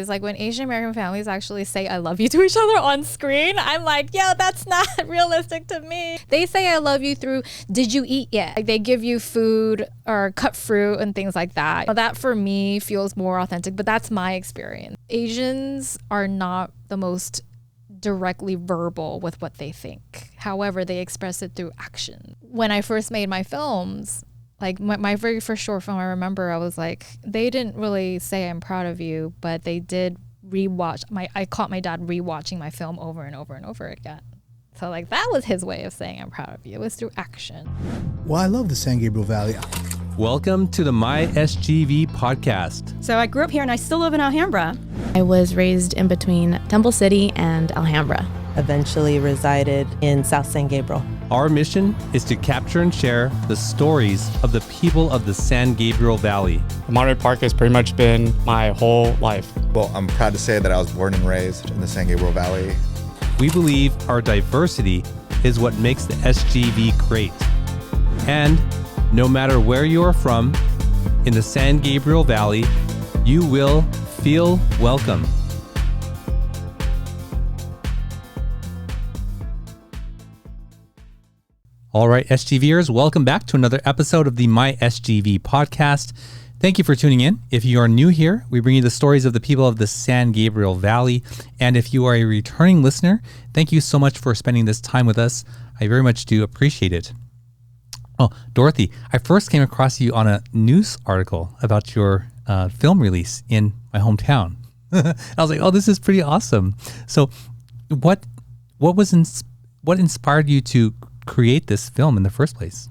It's like when Asian American families actually say I love you to each other on screen, I'm like, yo, that's not realistic to me. They say I love you through, did you eat yet? Like they give you food or cut fruit and things like that. That for me feels more authentic, but that's my experience. Asians are not the most directly verbal with what they think. However, they express it through action. When I first made my films, like my very first short film, I remember I was like, they didn't really say I'm proud of you, but they did I caught my dad rewatching my film over and over and over again. So like that was his way of saying I'm proud of you. It was through action. Well, I love the San Gabriel Valley. Welcome to the My SGV podcast. So I grew up here and I still live in Alhambra. I was raised in between Temple City and Alhambra. Eventually resided in South San Gabriel. Our mission is to capture and share the stories of the people of the San Gabriel Valley. Monterey Park has pretty much been my whole life. Well, I'm proud to say that I was born and raised in the San Gabriel Valley. We believe our diversity is what makes the SGV great. And no matter where you are from in the San Gabriel Valley, you will feel welcome. All right, SGVers, welcome back to another episode of the My SGV podcast. Thank you for tuning in. If you are new here, we bring you the stories of the people of the San Gabriel Valley. And if you are a returning listener, thank you so much for spending this time with us. I very much do appreciate it. Oh, Dorothy, I first came across you on a news article about your film release in my hometown. I was like, oh, this is pretty awesome. So what inspired you to create this film in the first place?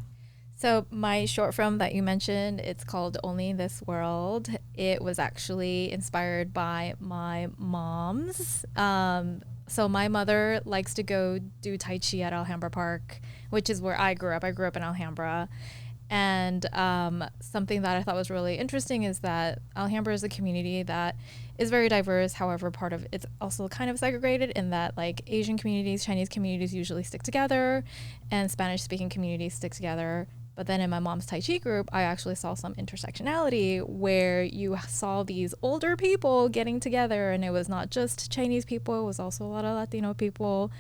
So my short film that you mentioned, it's called Only in This World. It was actually inspired by my mom's. So my mother likes to go do Tai Chi at Alhambra Park, which is where I grew up. I grew up in Alhambra. And something that I thought was really interesting is that Alhambra is a community that is very diverse. However, part of it's also kind of segregated in that like Asian communities, Chinese communities usually stick together and Spanish speaking communities stick together. But then in my mom's Tai Chi group, I actually saw some intersectionality where you saw these older people getting together, and it was not just Chinese people, it was also a lot of Latino people.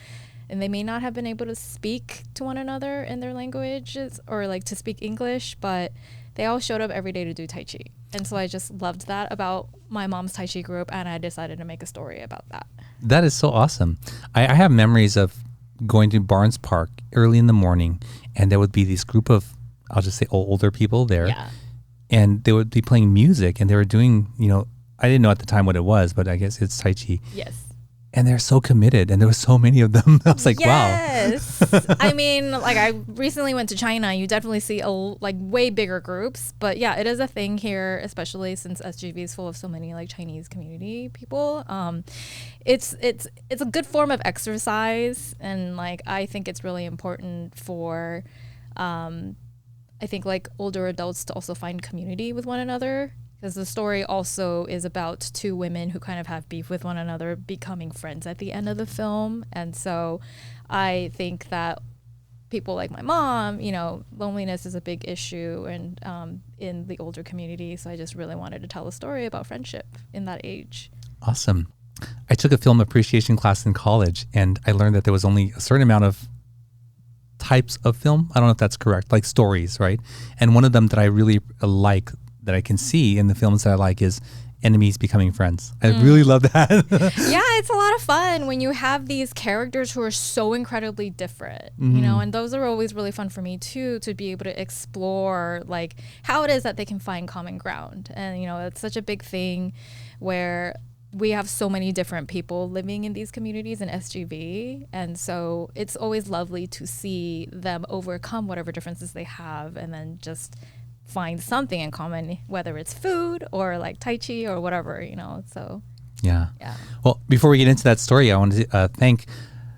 And they may not have been able to speak to one another in their languages or like to speak English, but they all showed up every day to do Tai Chi. And so I just loved that about my mom's Tai Chi group, and I decided to make a story about that. That is so awesome. I have memories of going to Barnes Park early in the morning, and there would be this group of, I'll just say older people there. Yeah. And they would be playing music, and they were doing, I didn't know at the time what it was, but I guess it's Tai Chi. Yes. And they're so committed, and there were so many of them. I was like, yes. Wow. I mean, like I recently went to China. You definitely see way bigger groups, but yeah, it is a thing here, especially since SGV is full of so many like Chinese community people. It's a good form of exercise, and like I think it's really important for, I think like older adults to also find community with one another. Because the story also is about two women who kind of have beef with one another becoming friends at the end of the film. And so I think that people like my mom, loneliness is a big issue and in the older community. So I just really wanted to tell a story about friendship in that age. Awesome. I took a film appreciation class in college, and I learned that there was only a certain amount of types of film. I don't know if that's correct, like stories, right? And one of them that I really like that I can see in the films that I like is enemies becoming friends. I really love that. Yeah, it's a lot of fun when you have these characters who are so incredibly different, and those are always really fun for me too, to be able to explore like how it is that they can find common ground. And, it's such a big thing where we have so many different people living in these communities in SGV. And so it's always lovely to see them overcome whatever differences they have and then just find something in common, whether it's food or like Tai Chi or whatever, so. Yeah. Well, before we get into that story, I want to thank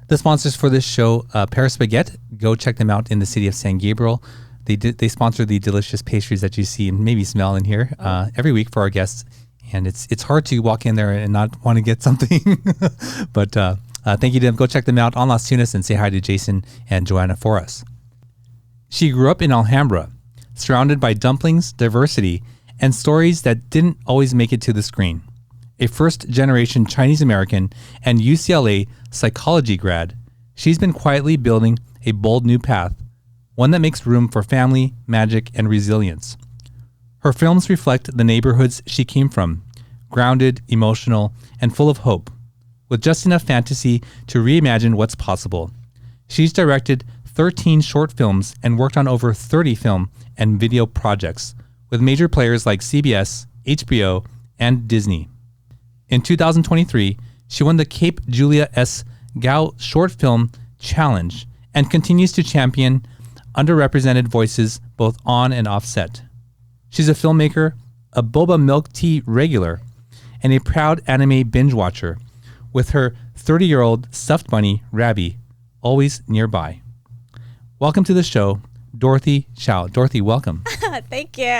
the sponsors for this show, Paris Baguette. Go check them out in the city of San Gabriel. They sponsor the delicious pastries that you see and maybe smell in here every week for our guests. And it's hard to walk in there and not want to get something. But thank you to them. Go check them out on Las Tunas and say hi to Jason and Joanna for us. She grew up in Alhambra, surrounded by dumplings, diversity, and stories that didn't always make it to the screen. A first-generation Chinese American and UCLA psychology grad, she's been quietly building a bold new path, one that makes room for family, magic, and resilience. Her films reflect the neighborhoods she came from, grounded, emotional, and full of hope, with just enough fantasy to reimagine what's possible. She's directed 13 short films and worked on over 30 film and video projects with major players like CBS, HBO, and Disney. In 2023, she won the Cape Julia S. Gouw Short Film Challenge and continues to champion underrepresented voices both on and off set. She's a filmmaker, a boba milk tea regular, and a proud anime binge watcher, with her 30-year-old stuffed bunny, Rabby, always nearby. Welcome to the show, Dorothy Xiao. Dorothy, welcome. Thank you.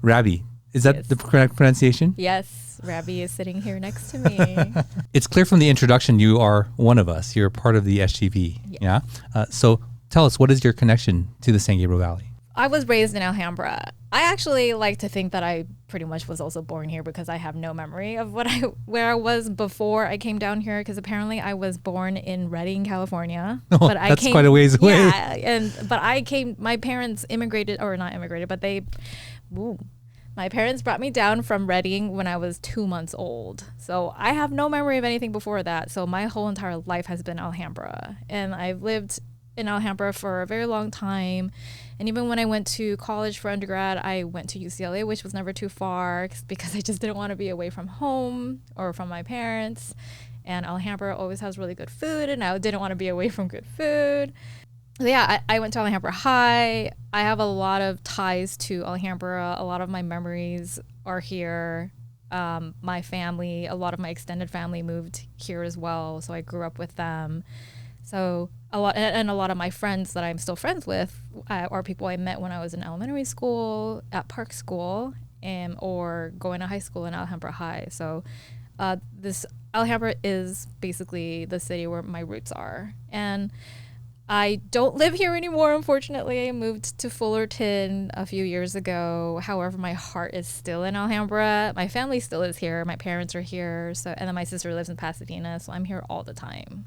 Rabby, is that Yes. the correct pronunciation? Yes, Rabby is sitting here next to me. It's clear from the introduction you are one of us. You're part of the SGV. Yes. Yeah. So tell us, what is your connection to the San Gabriel Valley? I was raised in Alhambra. I actually like to think that I pretty much was also born here because I have no memory of where I was before I came down here, because apparently I was born in Redding, California. Oh, but I that's came, quite a ways away. Yeah, but I came, my parents immigrated, or not immigrated, but my parents brought me down from Redding when I was 2 months old. So I have no memory of anything before that. So my whole entire life has been Alhambra. And I've lived in Alhambra for a very long time. And even when I went to college for undergrad, I went to UCLA, which was never too far because I just didn't want to be away from home or from my parents. And Alhambra always has really good food, and I didn't want to be away from good food. So yeah, I went to Alhambra High. I have a lot of ties to Alhambra. A lot of my memories are here. My family, a lot of my extended family moved here as well, so I grew up with them. So a lot of my friends that I'm still friends with are people I met when I was in elementary school, at Park School, or going to high school in Alhambra High. So this Alhambra is basically the city where my roots are. And I don't live here anymore, unfortunately. I moved to Fullerton a few years ago. However, my heart is still in Alhambra. My family still is here. My parents are here. And then my sister lives in Pasadena, so I'm here all the time.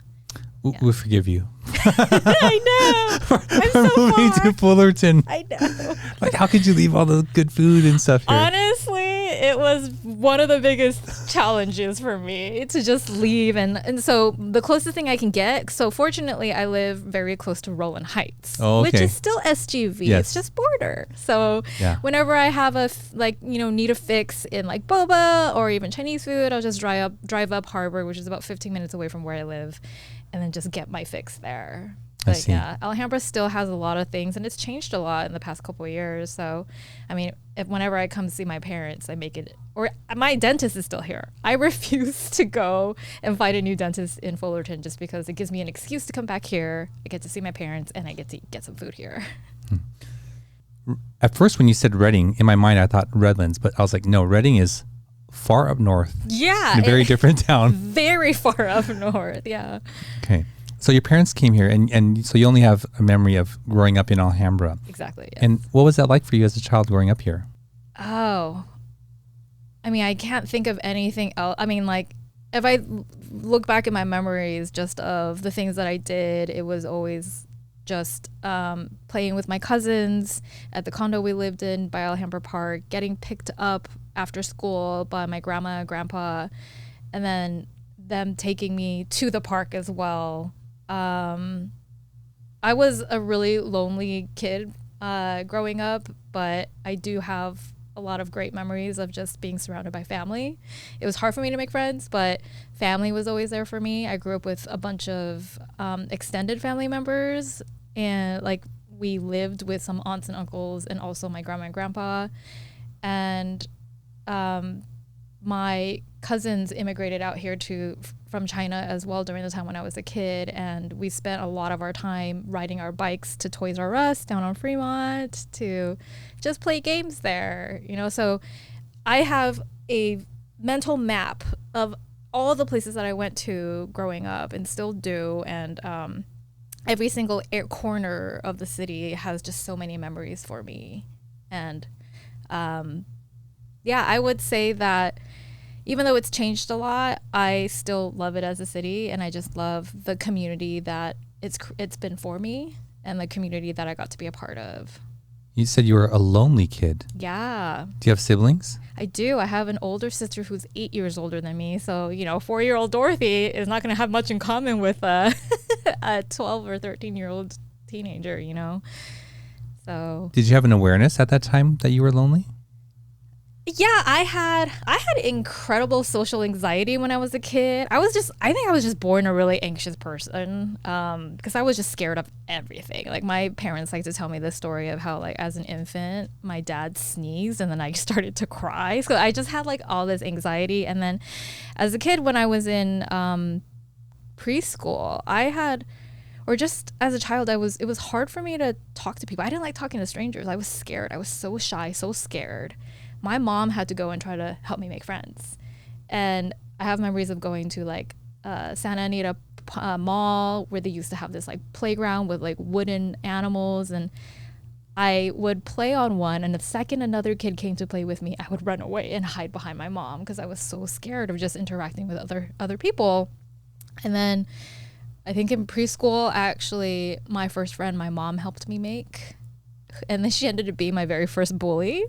Yeah. We'll forgive you. I know. I'm so moving far. to Fullerton. I know. Like, how could you leave all the good food and stuff here? Honestly, it was one of the biggest challenges for me to just leave. And so the closest thing I can get, so fortunately I live very close to Rowland Heights, which is still SGV. Yes. It's just border. So Yeah. whenever I have need a fix in like boba or even Chinese food, I'll just drive up Harbor, which is about 15 minutes away from where I live, and then just get my fix there. I But see. yeah, Alhambra still has a lot of things, and it's changed a lot in the past couple of years. So, I mean, whenever I come see my parents, I make it, or my dentist is still here. I refuse to go and find a new dentist in Fullerton just because it gives me an excuse to come back here. I get to see my parents, and I get to get some food here. At first, when you said Redding, in my mind, I thought Redlands, but I was like, no, Redding is far up north. Yeah. In a very different town. Very far up north, yeah. Okay. So your parents came here, and so you only have a memory of growing up in Alhambra. Exactly, yes. And what was that like for you as a child growing up here? Oh, I mean, I can't think of anything else. I mean, like, if I look back at my memories just of the things that I did, it was always just playing with my cousins at the condo we lived in by Alhambra Park, getting picked up after school by my grandma and grandpa, and then them taking me to the park as well. I was a really lonely kid growing up, but I do have a lot of great memories of just being surrounded by family. It was hard for me to make friends, but family was always there for me. I grew up with a bunch of extended family members, and like we lived with some aunts and uncles and also my grandma and grandpa. And my cousins immigrated out here from China as well during the time when I was a kid, and we spent a lot of our time riding our bikes to Toys R Us down on Fremont to just play games there, so I have a mental map of all the places that I went to growing up and still do, and every single corner of the city has just so many memories for me. And Yeah, I would say that even though it's changed a lot, I still love it as a city, and I just love the community that it's been for me and the community that I got to be a part of. You said you were a lonely kid. Yeah. Do you have siblings? I do. I have an older sister who's 8 years older than me. So, 4-year-old Dorothy is not going to have much in common with a 12 or 13-year-old teenager, So. Did you have an awareness at that time that you were lonely? Yeah, I had incredible social anxiety when I was a kid. I think I was just born a really anxious person because I was just scared of everything. Like my parents like to tell me this story of how like as an infant, my dad sneezed and then I started to cry. So I just had like all this anxiety. And then as a kid, when I was in preschool, just as a child, it was hard for me to talk to people. I didn't like talking to strangers. I was scared. I was so shy, so scared. My mom had to go and try to help me make friends. And I have memories of going to like Santa Anita Mall where they used to have this like playground with like wooden animals. And I would play on one. And the second another kid came to play with me, I would run away and hide behind my mom because I was so scared of just interacting with other people. And then I think in preschool, actually, my first friend, my mom helped me make. And then she ended up being my very first bully.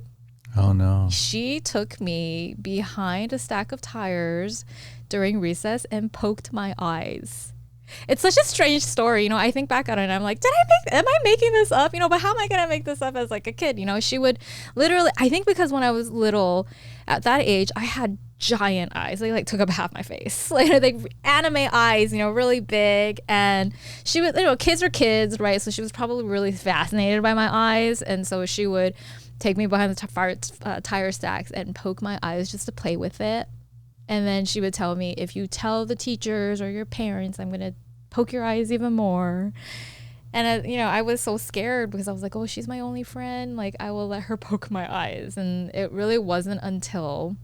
Oh, no. She took me behind a stack of tires during recess and poked my eyes. It's such a strange story. I think back on it and I'm like, am I making this up? But how am I going to make this up as like a kid? She would literally, I think because when I was little at that age, I had giant eyes. They like took up half my face. Like they anime eyes, really big. And she would, kids are kids, right? So she was probably really fascinated by my eyes. And so she would take me behind the tire stacks and poke my eyes just to play with it. And then she would tell me, if you tell the teachers or your parents, I'm going to poke your eyes even more. And, I was so scared because I was like, oh, she's my only friend. Like, I will let her poke my eyes. And it really wasn't until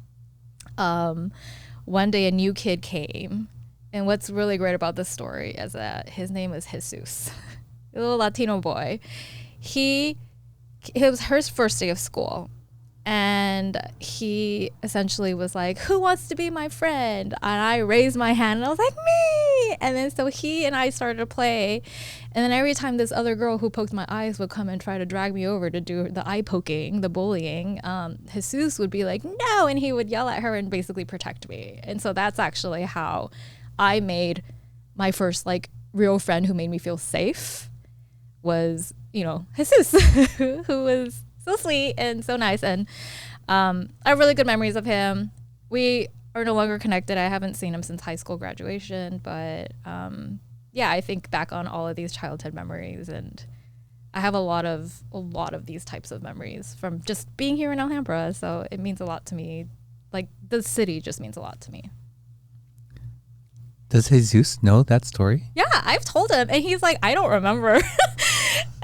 one day a new kid came. And what's really great about this story is that his name is Jesus, a little Latino boy. It was her first day of school, and he essentially was like, who wants to be my friend? And I raised my hand and I was like, me. And then so he and I started to play. And then every time this other girl who poked my eyes would come and try to drag me over to do the eye poking, the bullying, Jesus would be like, no. And he would yell at her and basically protect me. And so that's actually how I made my first like real friend who made me feel safe was, Jesus, who was so sweet and so nice. And I have really good memories of him. We are no longer connected. I haven't seen him since high school graduation. But yeah, I think back on all of these childhood memories. And I have a lot of these types of memories from just being here in Alhambra. So it means a lot to me. Like the city just means a lot to me. Does Jesus know that story? Yeah, I've told him. And he's like, I don't remember.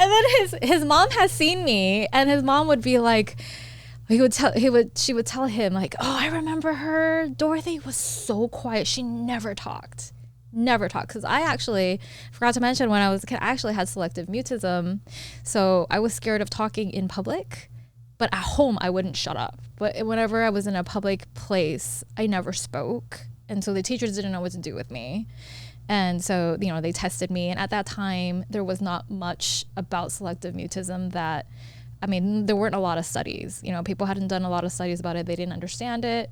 And then his mom has seen me, and his mom would be like, she would tell him like, oh, I remember her. Dorothy was so quiet. She never talked. Because I actually forgot to mention when I was a kid, I actually had selective mutism. So I was scared of talking in public, but at home I wouldn't shut up. But whenever I was in a public place, I never spoke. And so the teachers didn't know what to do with me. And so, they tested me. And at that time, there was not much about selective mutism there weren't a lot of studies. People hadn't done a lot of studies about it. They didn't understand it.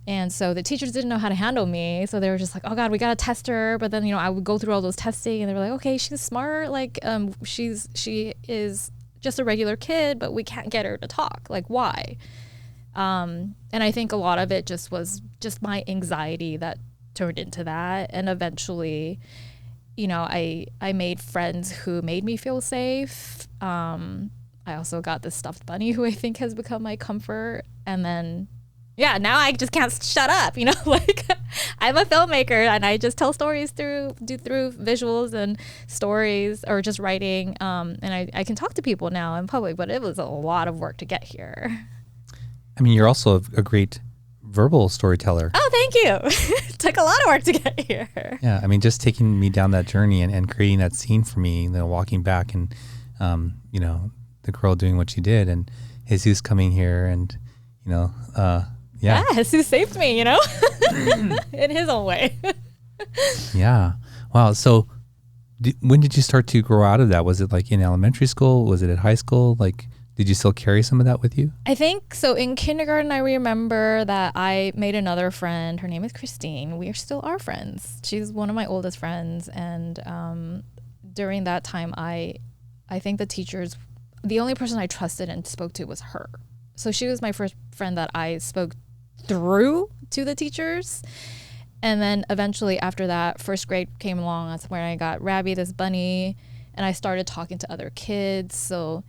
And so the teachers didn't know how to handle me. So they were just like, oh God, we got to test her. But then, I would go through all those testing and they were like, okay, she's smart. Like, she is just a regular kid, but we can't get her to talk. Like, why? And I think a lot of it just was just my anxiety that turned into that. And eventually, I made friends who made me feel safe. I also got this stuffed bunny who I think has become my comfort. And then, yeah, now I just can't shut up, like I'm a filmmaker and I just tell stories through visuals and stories or just writing. And I can talk to people now in public, but it was a lot of work to get here. I mean, you're also a great verbal storyteller. Oh, thank you. It took a lot of work to get here. Yeah, I mean, just taking me down that journey and creating that scene for me, walking back and, the girl doing what she did and Jesus coming here and, Yeah. Yes, who saved me, in his own way. Yeah. Wow. So when did you start to grow out of that? Was it like in elementary school? Was it at high school? Like, did you still carry some of that with you? I think so. In kindergarten, I remember that I made another friend. Her name is Christine. We still are friends. She's one of my oldest friends. And during that time, I think the only person I trusted and spoke to was her. So she was my first friend that I spoke through to the teachers. And then eventually after that, first grade came along. That's when I got Rabby, this bunny, and I started talking to other kids. So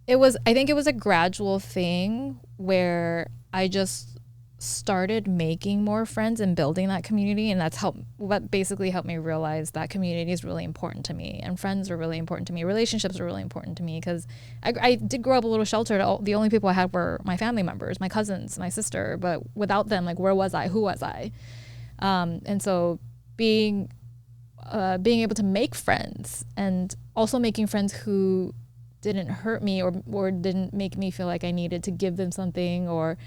I think it was a gradual thing where I just started making more friends and building that community. And that's what basically helped me realize that community is really important to me, and friends are really important to me. Relationships are really important to me, because I did grow up a little sheltered. The only people I had were my family members, my cousins, my sister. But without them, like, where was I? Who was I? And so being able to make friends, and also making friends who didn't hurt me or didn't make me feel like I needed to give them something, or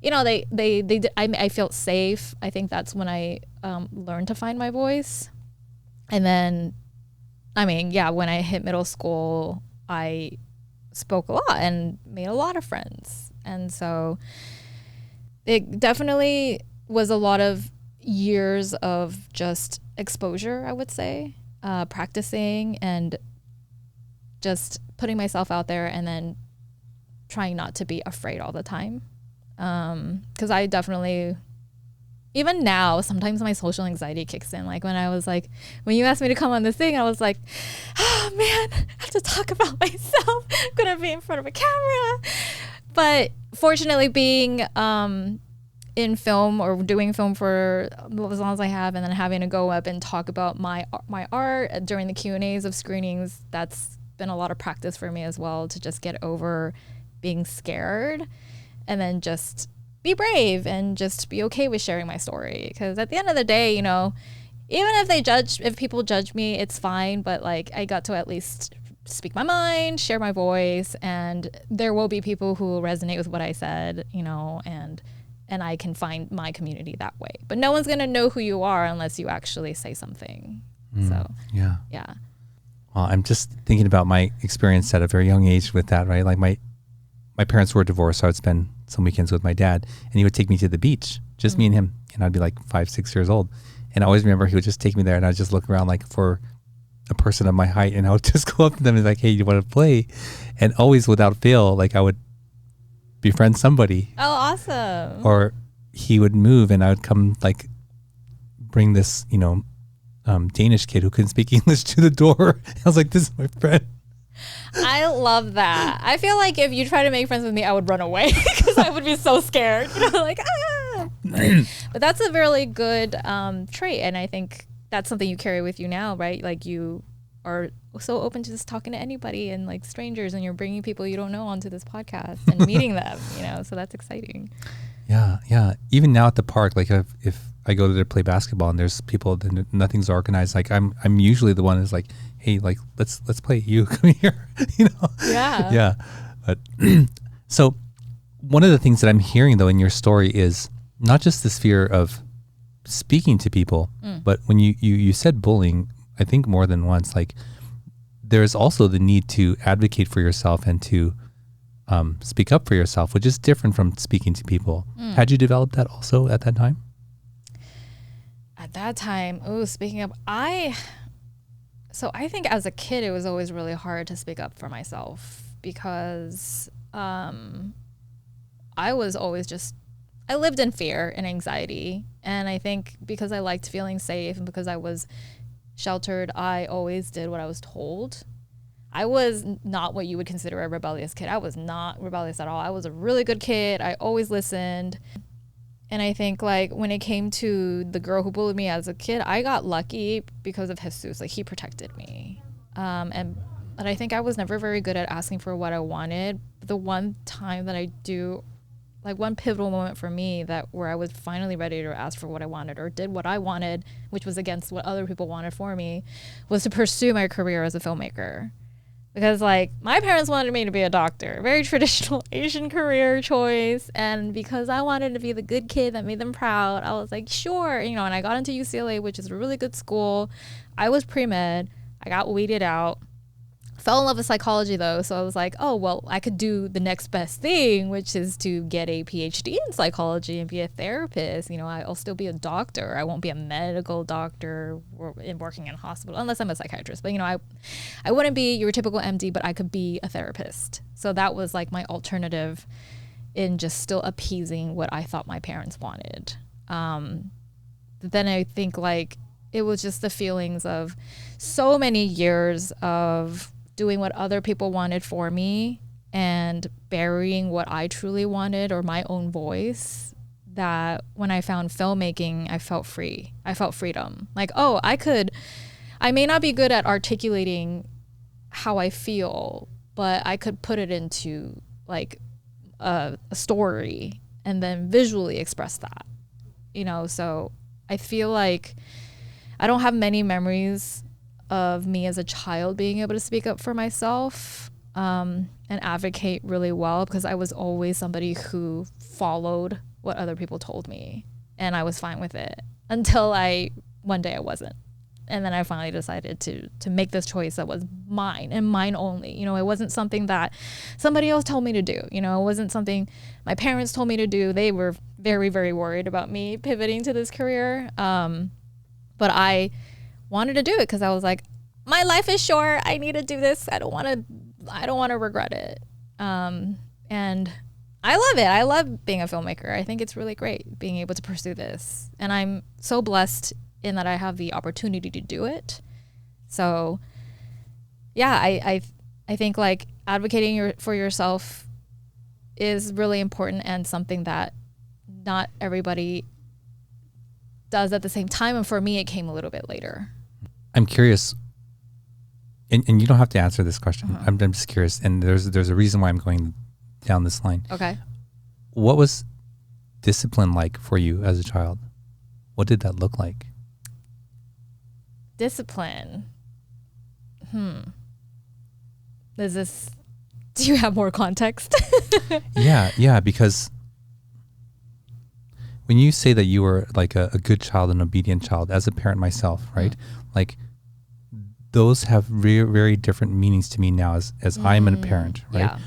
I felt safe. I think that's when I learned to find my voice. And then when I hit middle school, I spoke a lot and made a lot of friends. And so it definitely was a lot of years of just exposure, I would say, practicing and just putting myself out there, and then trying not to be afraid all the time. Because I definitely, even now, sometimes my social anxiety kicks in. Like when you asked me to come on this thing, I was like, oh man, I have to talk about myself. I'm going to be in front of a camera. But fortunately, being in film or doing film for as long as I have, and then having to go up and talk about my art during the Q&As of screenings, that's been a lot of practice for me as well, to just get over being scared, and then just be brave and just be okay with sharing my story. Because at the end of the day, even if people judge me, it's fine. But like, I got to at least speak my mind, share my voice, and there will be people who will resonate with what I said, and I can find my community that way. But no one's going to know who you are unless you actually say something. So, yeah. Well, I'm just thinking about my experience at a very young age with that, right? Like my parents were divorced, so I would spend some weekends with my dad, and he would take me to the beach, just me and him. And I'd be like 5-6 years old. And I always remember he would just take me there, and I'd just look around like for a person of my height, and I would just go up to them and be like, hey, you want to play? And always without fail, like I would befriend somebody. Oh, awesome. Or he would move, and I would come like bring this, Danish kid who couldn't speak English to the door. I was like, this is my friend. I love that. I feel like if you try to make friends with me, I would run away because I would be so scared. Like, ah. But that's a really good trait. And I think that's something you carry with you now, right? Like, you are so open to just talking to anybody and like strangers, and you're bringing people you don't know onto this podcast and meeting them, so that's exciting. Yeah. Even now at the park, like if I go there to play basketball and there's people, then nothing's organized. Like I'm usually the one who's like, hey, like let's play. You come here, Yeah. Yeah. But so one of the things that I'm hearing though in your story is not just this fear of speaking to people, but when you said bullying, I think more than once, like there's also the need to advocate for yourself and to speak up for yourself, which is different from speaking to people. Had you developed that also at that time? At that time, speaking up, I think as a kid, it was always really hard to speak up for myself because I was always I lived in fear and anxiety. And I think because I liked feeling safe and because I was sheltered, I always did what I was told. I was not what you would consider a rebellious kid. I was not rebellious at all. I was a really good kid. I always listened. And I think like when it came to the girl who bullied me as a kid, I got lucky because of Jesus. Like, he protected me. But I think I was never very good at asking for what I wanted. The one time that I do, like one pivotal moment for me where I was finally ready to ask for what I wanted or did what I wanted, which was against what other people wanted for me, was to pursue my career as a filmmaker. because like my parents wanted me to be a doctor, very traditional Asian career choice. And because I wanted to be the good kid that made them proud, I was like, sure, and I got into UCLA, which is a really good school. I was pre-med. I got weeded out. Fell in love with psychology though, so I was like, oh well, I could do the next best thing, which is to get a PhD in psychology and be a therapist. I'll still be a doctor. I won't be a medical doctor working in a hospital unless I'm a psychiatrist. But I wouldn't be your typical MD, but I could be a therapist. So that was like my alternative in just still appeasing what I thought my parents wanted. But then I think like it was just the feelings of so many years of doing what other people wanted for me and burying what I truly wanted or my own voice, that when I found filmmaking, I felt free. I felt freedom. Like, oh, I may not be good at articulating how I feel, but I could put it into like a story and then visually express that, so I feel like I don't have many memories of me as a child being able to speak up for myself and advocate really well, because I was always somebody who followed what other people told me, and I was fine with it until one day I wasn't. And then I finally decided to make this choice that was mine and mine only. It wasn't something that somebody else told me to do. It wasn't something my parents told me to do. They were very, very worried about me pivoting to this career. But I wanted to do it because I was like, my life is short. I need to do this. I don't want to regret it. And I love it. I love being a filmmaker. I think it's really great being able to pursue this. And I'm so blessed in that I have the opportunity to do it. So yeah, I think like advocating for yourself is really important and something that not everybody does at the same time. And for me, it came a little bit later. I'm curious, and you don't have to answer this question. I'm just curious, and there's a reason why I'm going down this line. Okay. What was discipline like for you as a child? What did that look like? Discipline. Do you have more context? Yeah, because when you say that you were like a good child, an obedient child, as a parent myself, right? Like those have very, very different meanings to me now as I'm a parent, right? Yeah.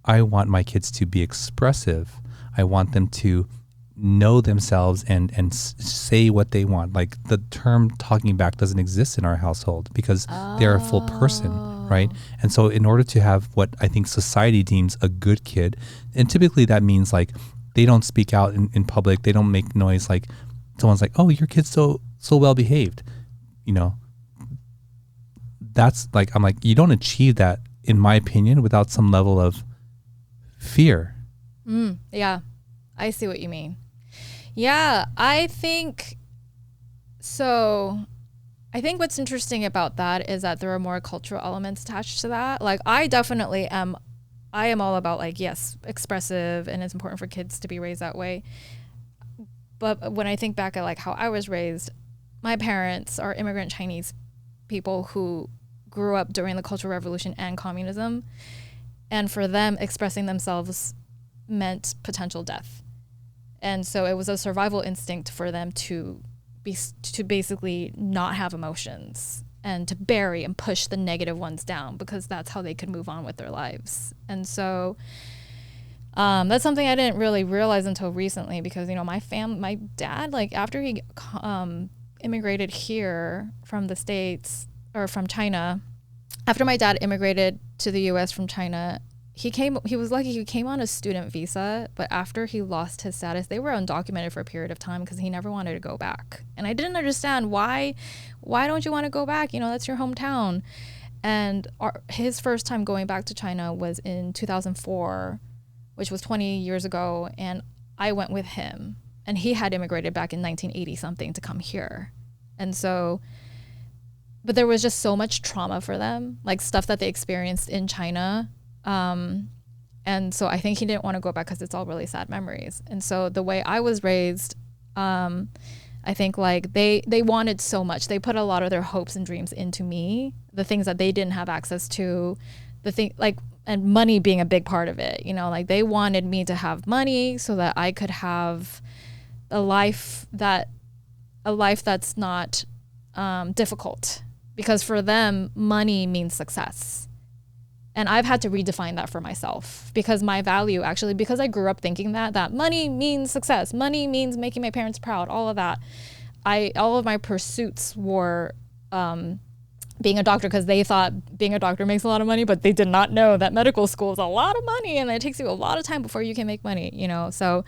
I want my kids to be expressive. I want them to know themselves and say what they want. Like the term talking back doesn't exist in our household because they're a full person, right? And so in order to have what I think society deems a good kid, and typically that means like they don't speak out in public, they don't make noise, like someone's like, oh, your kid's so well behaved, that's like, I'm like, you don't achieve that, in my opinion, without some level of fear. Yeah, I see what you mean. Yeah, I think so. I think what's interesting about that is that there are more cultural elements attached to that. Like I definitely am. I am all about like, yes, expressive, and it's important for kids to be raised that way. But when I think back at like how I was raised, my parents are immigrant Chinese people who grew up during the Cultural Revolution and communism. And for them, expressing themselves meant potential death. And so it was a survival instinct for them to basically not have emotions and to bury and push the negative ones down, because that's how they could move on with their lives. And so that's something I didn't really realize until recently, because my dad, like after he immigrated here from the States, or from China, after my dad immigrated to the US from China, he was lucky, he came on a student visa, but after he lost his status, they were undocumented for a period of time because he never wanted to go back. And I didn't understand why don't you want to go back? That's your hometown. And his first time going back to China was in 2004, which was 20 years ago. And I went with him, and he had immigrated back in 1980 something to come here. And so, but there was just so much trauma for them, like stuff that they experienced in China. And so I think he didn't want to go back because it's all really sad memories. And so the way I was raised, as I think like they wanted so much. They put a lot of their hopes and dreams into me, the things that they didn't have access to, and money being a big part of it. You know, like they wanted me to have money so that I could have a life that's not difficult, because for them money means success. And I've had to redefine that for myself, because my value, actually, because I grew up thinking that money means success, money means making my parents proud, all of that. All of my pursuits were being a doctor, because they thought being a doctor makes a lot of money, but they did not know that medical school is a lot of money and it takes you a lot of time before you can make money, you know? So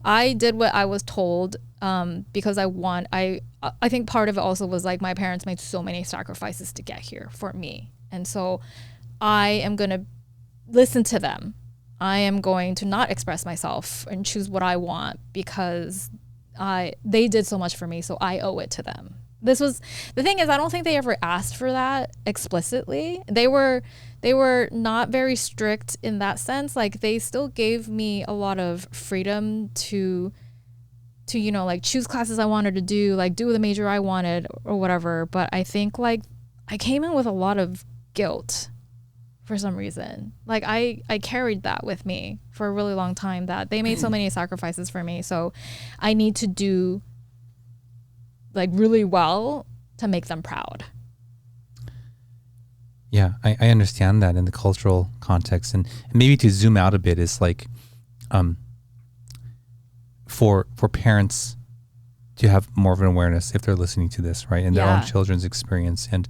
I did what I was told, because I think part of it also was like my parents made so many sacrifices to get here for me. And so I am going to listen to them. I am going to not express myself and choose what I want, because they did so much for me, so I owe it to them. This was the thing is, I don't think they ever asked for that explicitly. They were not very strict in that sense. Like they still gave me a lot of freedom to you know, like choose classes I wanted to do, like do the major I wanted or whatever. But I think like I came in with a lot of guilt for some reason. Like I carried that with me for a really long time, that they made so many sacrifices for me, so I need to do like really well to make them proud. Yeah, I understand that in the cultural context, and maybe to zoom out a bit is like, for parents to have more of an awareness if they're listening to this, right, in their own children's experience, and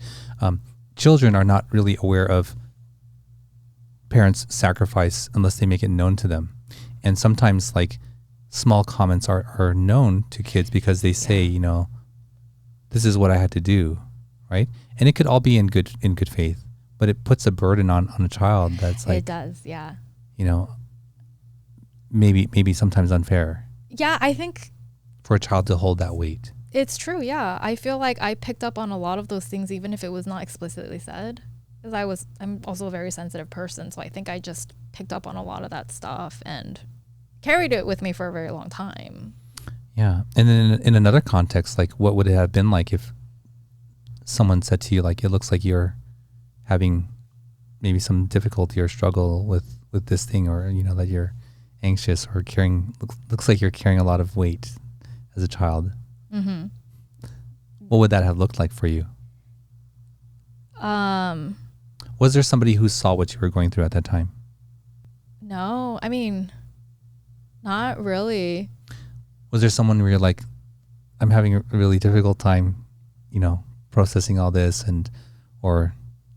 children are not really aware of parents' sacrifice unless they make it known to them, and sometimes like small comments are known to kids because they say, you know, this is what I had to do, right? And it could all be in good faith, but it puts a burden on a child that's like, it does, yeah. You know, maybe sometimes unfair. Yeah, I think for a child to hold that weight. It's true, yeah. I feel like I picked up on a lot of those things, even if it was not explicitly said, because I'm also a very sensitive person, so I think I just picked up on a lot of that stuff and carried it with me for a very long time. Yeah. And then in another context, like what would it have been like if someone said to you, like, it looks like you're having maybe some difficulty or struggle with this thing, or, you know, that you're anxious or looks like you're carrying a lot of weight as a child. Mm-hmm. What would that have looked like for you? Was there somebody who saw what you were going through at that time? No, I mean, not really. Was there someone where you're like, I'm having a really difficult time, you know, processing all this, or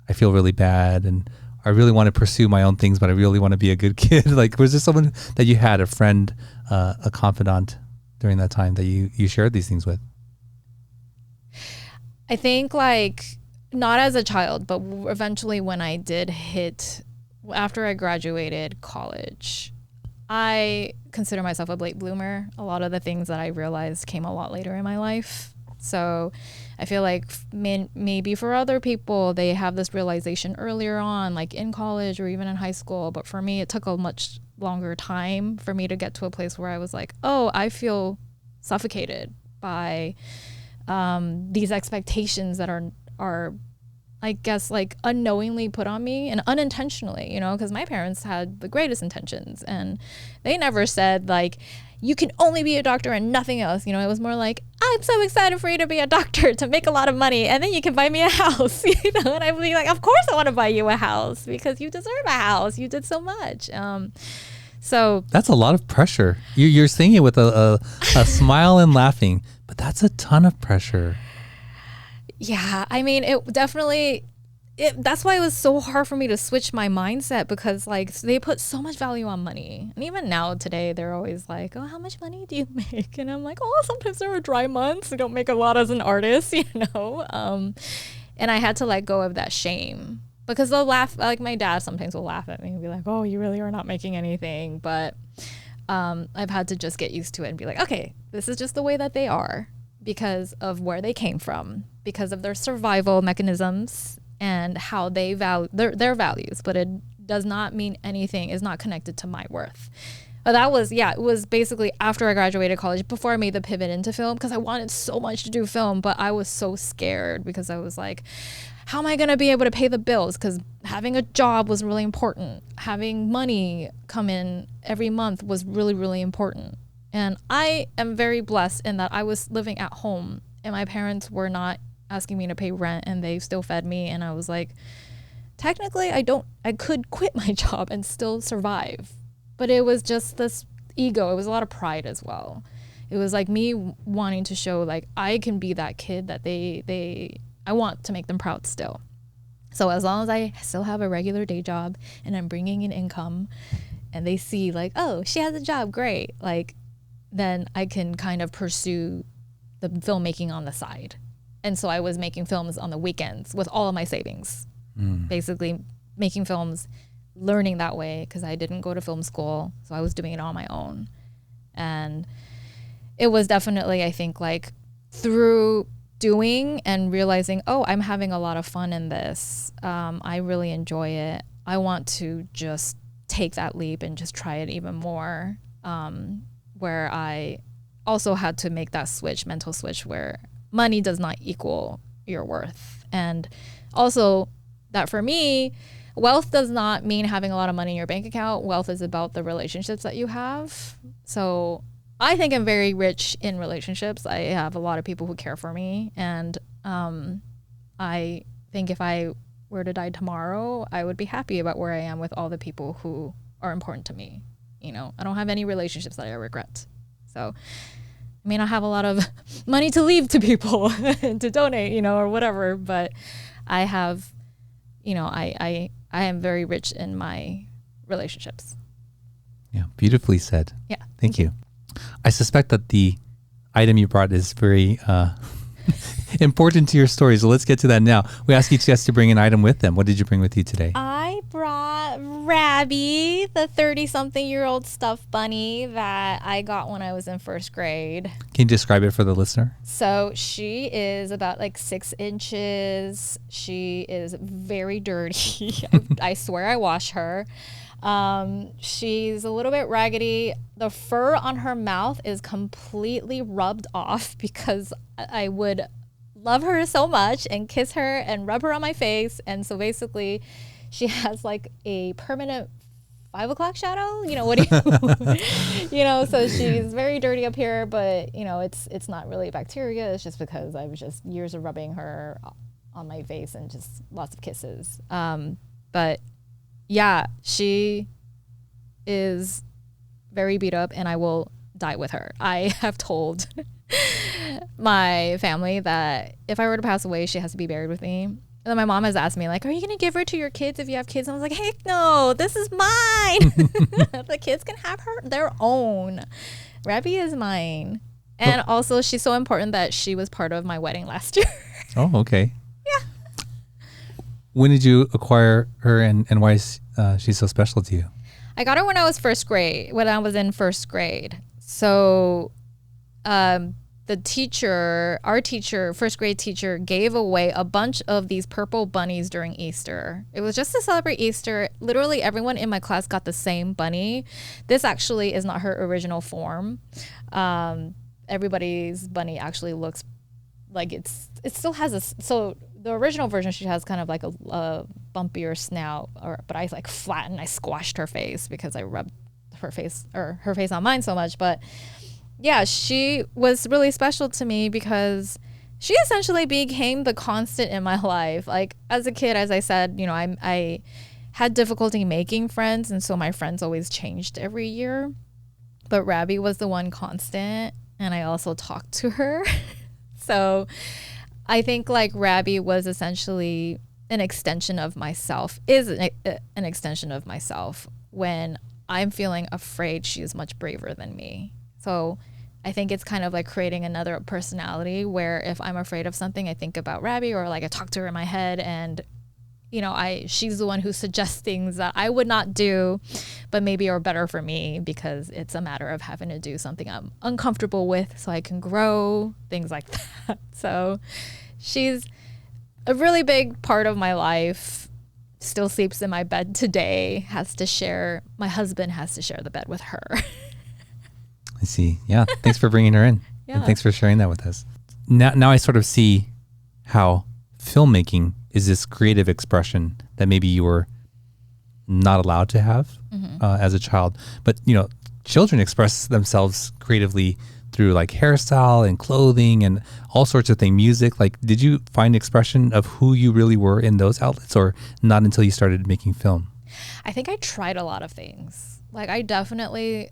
I feel really bad and I really want to pursue my own things, but I really want to be a good kid? Like, was there someone that you had, a friend, a confidant during that time that you shared these things with? I think like not as a child, but eventually when I did after I graduated college, I consider myself a late bloomer. A lot of the things that I realized came a lot later in my life. So I feel like maybe for other people, they have this realization earlier on, like in college or even in high school. But for me, it took a much longer time for me to get to a place where I was like, oh, I feel suffocated by these expectations that are I guess like unknowingly put on me and unintentionally, you know, because my parents had the greatest intentions and they never said like, you can only be a doctor and nothing else. You know, it was more like, I'm so excited for you to be a doctor, to make a lot of money, and then you can buy me a house, you know. And I'd be like, of course I want to buy you a house because you deserve a house. You did so much. So that's a lot of pressure. You're saying it with a smile and laughing, but that's a ton of pressure. Yeah, I mean, that's why it was so hard for me to switch my mindset, because like they put so much value on money. And even now today, they're always like, oh, how much money do you make? And I'm like, oh, sometimes there are dry months. I don't make a lot as an artist, you know? And I had to let go of that shame, because they'll laugh. Like my dad sometimes will laugh at me and be like, oh, you really are not making anything. But I've had to just get used to it and be like, okay, this is just the way that they are because of where they came from, because of their survival mechanisms and how they value their values. But it does not mean anything is not connected to my worth. That was, it was basically after I graduated college, before I made the pivot into film, because I wanted so much to do film, but I was so scared because I was like, how am I going to be able to pay the bills? Because having a job was really important. Having money come in every month was really, really important. And I am very blessed in that I was living at home and my parents were not asking me to pay rent and they still fed me. And I was like, technically, I could quit my job and still survive. But it was just this ego. It was a lot of pride as well. It was like me wanting to show like I can be that kid that I want to make them proud still. So as long as I still have a regular day job and I'm bringing in income and they see like, oh, she has a job, great. Like, then I can kind of pursue the filmmaking on the side. And so I was making films on the weekends with all of my savings, basically making films, learning that way because I didn't go to film school. So I was doing it on my own. And it was definitely, I think, like through doing and realizing, oh, I'm having a lot of fun in this. I really enjoy it. I want to just take that leap and just try it even more. Where I also had to make that mental switch where money does not equal your worth. And also that for me, wealth does not mean having a lot of money in your bank account. Wealth is about the relationships that you have. So I think I'm very rich in relationships. I have a lot of people who care for me. And I think if I were to die tomorrow, I would be happy about where I am with all the people who are important to me. You know, I don't have any relationships that I regret. So I mean, I have a lot of money to leave to people to donate, you know, or whatever. But I have, you know, I am very rich in my relationships. Yeah, beautifully said. Yeah. Thank you. I suspect that the item you brought is very important to your story. So let's get to that now. We ask each guest to bring an item with them. What did you bring with you today? I brought Rabby, the 30-something-year-old stuffed bunny that I got when I was in first grade. Can you describe it for the listener? So she is about like 6 inches. She is very dirty. I swear I wash her. She's a little bit raggedy. The fur on her mouth is completely rubbed off because I would love her so much and kiss her and rub her on my face. And so basically she has like a permanent 5 o'clock shadow, you know, what do you, you know, so she's very dirty up here, but you know, it's not really bacteria. It's just because I was just years of rubbing her on my face and just lots of kisses. But yeah, she is very beat up and I will die with her. I have told my family that if I were to pass away, she has to be buried with me. And then my mom has asked me, like, are you going to give her to your kids if you have kids? And I was like, heck no, this is mine. The kids can have their own. Rabby is mine. And also she's so important that she was part of my wedding last year. Oh, okay. Yeah. When did you acquire her and why is she so special to you? I got her when I was in first grade. So our teacher, first grade teacher, gave away a bunch of these purple bunnies during Easter. It was just to celebrate Easter. Literally everyone in my class got the same bunny. This actually is not her original form. Everybody's bunny actually looks like it still has so the original version, she has kind of like a bumpier snout, but I like flattened, I squashed her face because I rubbed her face on mine so much. But yeah, she was really special to me because she essentially became the constant in my life. Like as a kid, as I said, you know, I had difficulty making friends, and so my friends always changed every year. But Rabby was the one constant, and I also talked to her. So I think like Rabby was essentially an extension of myself, is an extension of myself. When I'm feeling afraid, she is much braver than me. So I think it's kind of like creating another personality where if I'm afraid of something, I think about Rabby, or like I talk to her in my head, and you know, she's the one who suggests things that I would not do, but maybe are better for me because it's a matter of having to do something I'm uncomfortable with so I can grow, things like that. So she's a really big part of my life still sleeps in my bed today my husband has to share the bed with her. I see. Yeah. Thanks for bringing her in. Yeah. And thanks for sharing that with us. Now I sort of see how filmmaking is this creative expression that maybe you were not allowed to have as a child. But, children express themselves creatively through like hairstyle and clothing and all sorts of things, music. Like, did you find expression of who you really were in those outlets, or not until you started making film? I think I tried a lot of things. Like I definitely,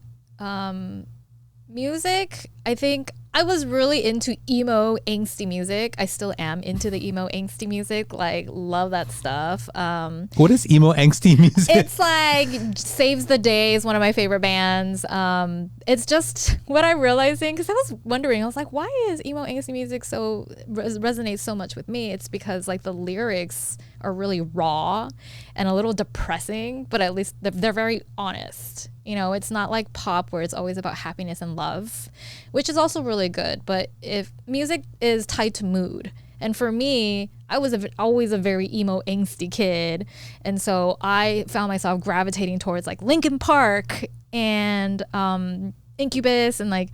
music, I think I was really into emo angsty music. I still am into the emo angsty music. Like love that stuff. What is emo angsty music? It's like Saves the Day is one of my favorite bands. It's just what I'm realizing, because I was wondering, I was like, why is emo angsty music so resonates so much with me? It's because like the lyrics are really raw and a little depressing, but at least they're very honest. It's not like pop where it's always about happiness and love, which is also really good. But if music is tied to mood, and for me, I was always a very emo angsty kid, and so I found myself gravitating towards like Linkin Park and Incubus and like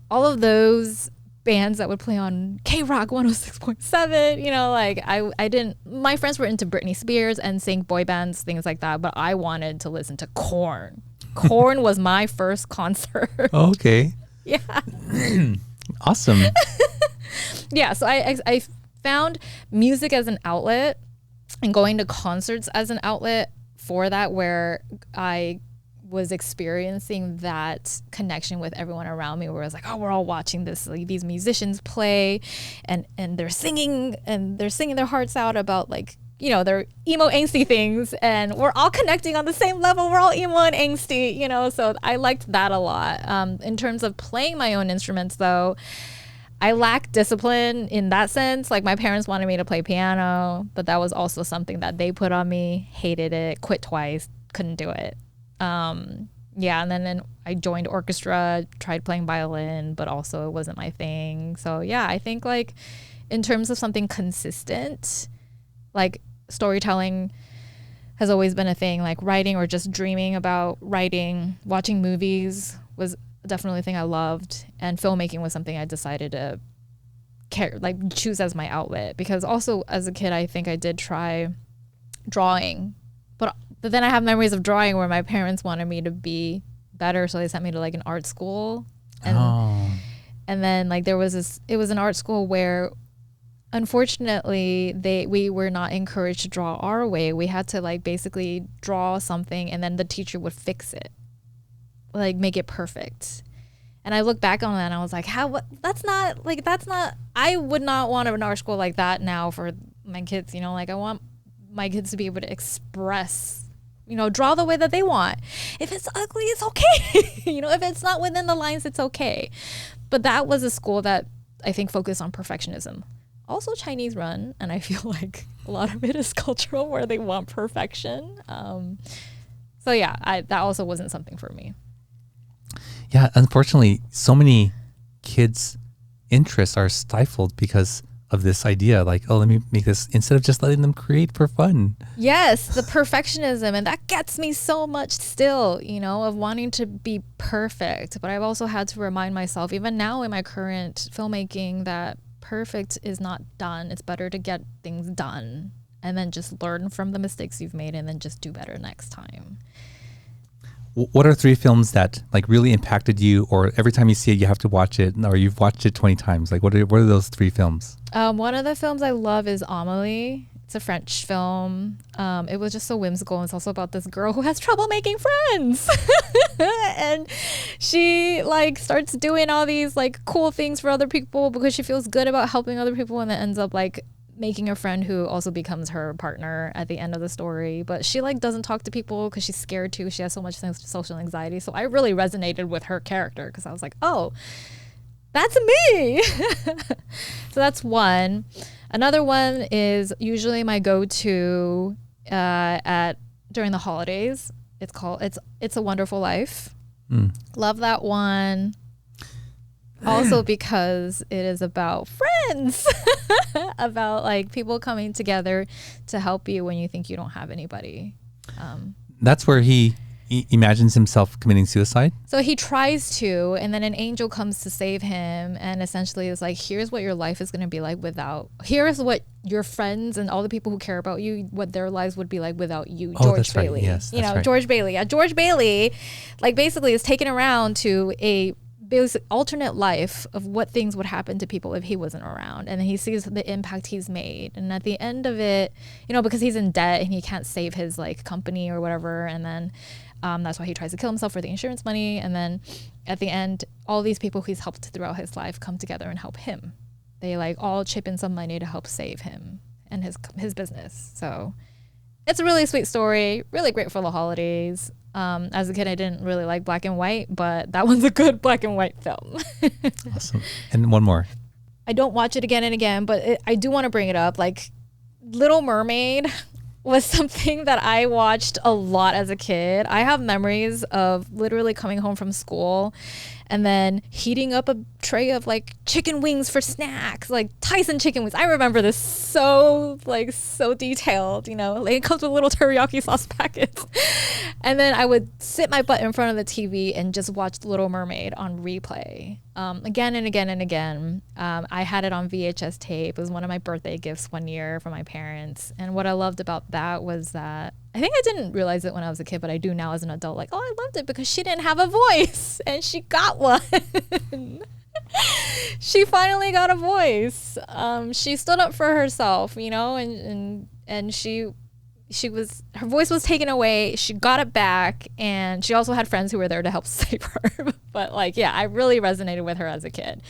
all of those bands that would play on K-Rock 106.7. Like I didn't, my friends were into Britney Spears and sync boy bands, things like that, but I wanted to listen to Korn. Korn was my first concert. Okay. Yeah. Awesome. Yeah, so I found music as an outlet and going to concerts as an outlet for that, where I was experiencing that connection with everyone around me, where I was like, oh, we're all watching this, like, these musicians play and they're singing their hearts out about like, their emo angsty things, and we're all connecting on the same level. We're all emo and angsty, so I liked that a lot. In terms of playing my own instruments though, I lack discipline in that sense. Like my parents wanted me to play piano, but that was also something that they put on me. Hated it, quit twice, couldn't do it. Yeah, and then I joined orchestra, tried playing violin, but also it wasn't my thing. So yeah, I think like in terms of something consistent, like storytelling has always been a thing. Like writing or just dreaming about writing, watching movies was definitely a thing I loved, and filmmaking was something I decided to choose as my outlet, because also as a kid I think I did try drawing, but then I have memories of drawing where my parents wanted me to be better, so they sent me to like an art school, and then like it was an art school where unfortunately we were not encouraged to draw our way. We had to like basically draw something and then the teacher would fix it, like make it perfect. And I look back on that and I was like, that's not I would not want an art school like that now for my kids. Like I want my kids to be able to express, draw the way that they want. If it's ugly, it's okay. If it's not within the lines, it's okay. But that was a school that I think focused on perfectionism. Also Chinese run, and I feel like a lot of it is cultural, where they want perfection. So yeah, that also wasn't something for me. Yeah, unfortunately, so many kids' interests are stifled because of this idea, like, oh, let me make this, instead of just letting them create for fun. Yes, the perfectionism, and that gets me so much still, of wanting to be perfect. But I've also had to remind myself, even now in my current filmmaking, that perfect is not done. It's better to get things done and then just learn from the mistakes you've made and then just do better next time. What are 3 films that like really impacted you, or every time you see it you have to watch it, or you've watched it 20 times? Like what are those 3 films? One of the films I love is Amélie. It's a French film. It was just so whimsical. It's also about this girl who has trouble making friends. And she like starts doing all these like cool things for other people because she feels good about helping other people, and then ends up like making a friend who also becomes her partner at the end of the story. But she like doesn't talk to people because she's scared too. She has so much social anxiety. So I really resonated with her character because I was like, oh, that's me. So that's one. Another one is usually my go-to during the holidays. It's called It's a Wonderful Life. Love that one. Also because it is about friends, about like people coming together to help you when you think you don't have anybody. That's where he imagines himself committing suicide. So he tries to, and then an angel comes to save him and essentially is like, here's what your life is going to be like here's what your friends and all the people who care about you, what their lives would be like without you. George Bailey. Right. Yes, right. George Bailey. Yeah, George Bailey, like basically is taken around to a basic alternate life of what things would happen to people if he wasn't around, and then he sees the impact he's made, and at the end of it, because he's in debt and he can't save his like company or whatever, and then that's why he tries to kill himself for the insurance money, and then at the end all these people he's helped throughout his life come together and help him. They like all chip in some money to help save him and his business. So it's a really sweet story, really great for the holidays. As a kid, I didn't really like black and white, but that one's a good black and white film. Awesome. And one more. I don't watch it again and again, but I do want to bring it up. Like, Little Mermaid was something that I watched a lot as a kid. I have memories of literally coming home from school and then heating up a tray of like chicken wings for snacks, like Tyson chicken wings. I remember this so detailed, like it comes with little teriyaki sauce packets. And then I would sit my butt in front of the TV and just watch Little Mermaid on replay again and again and again. I had it on VHS tape. It was one of my birthday gifts one year from my parents. And what I loved about that was that I think I didn't realize it when I was a kid, but I do now as an adult. Like, oh, I loved it because she didn't have a voice and she got one. She finally got a voice. She stood up for herself, and her voice was taken away. She got it back, and she also had friends who were there to help save her. But I really resonated with her as a kid.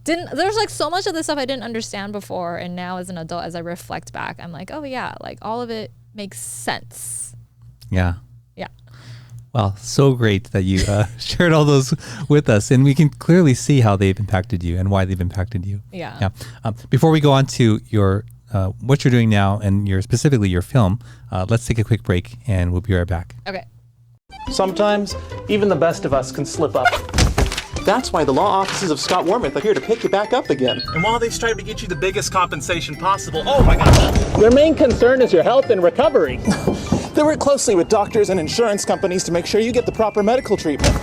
There's like so much of this stuff I didn't understand before, and now as an adult, as I reflect back, I'm like, oh yeah, like all of it makes sense. Yeah. Yeah. Well, so great that you shared all those with us, and we can clearly see how they've impacted you and why they've impacted you. Yeah. Before we go on to your what you're doing now and specifically your film, let's take a quick break and we'll be right back. Okay. Sometimes even the best of us can slip up. That's why the law offices of Scott Wormuth are here to pick you back up again. And while they strive to get you the biggest compensation possible, oh my gosh! Their main concern is your health and recovery. They work closely with doctors and insurance companies to make sure you get the proper medical treatment.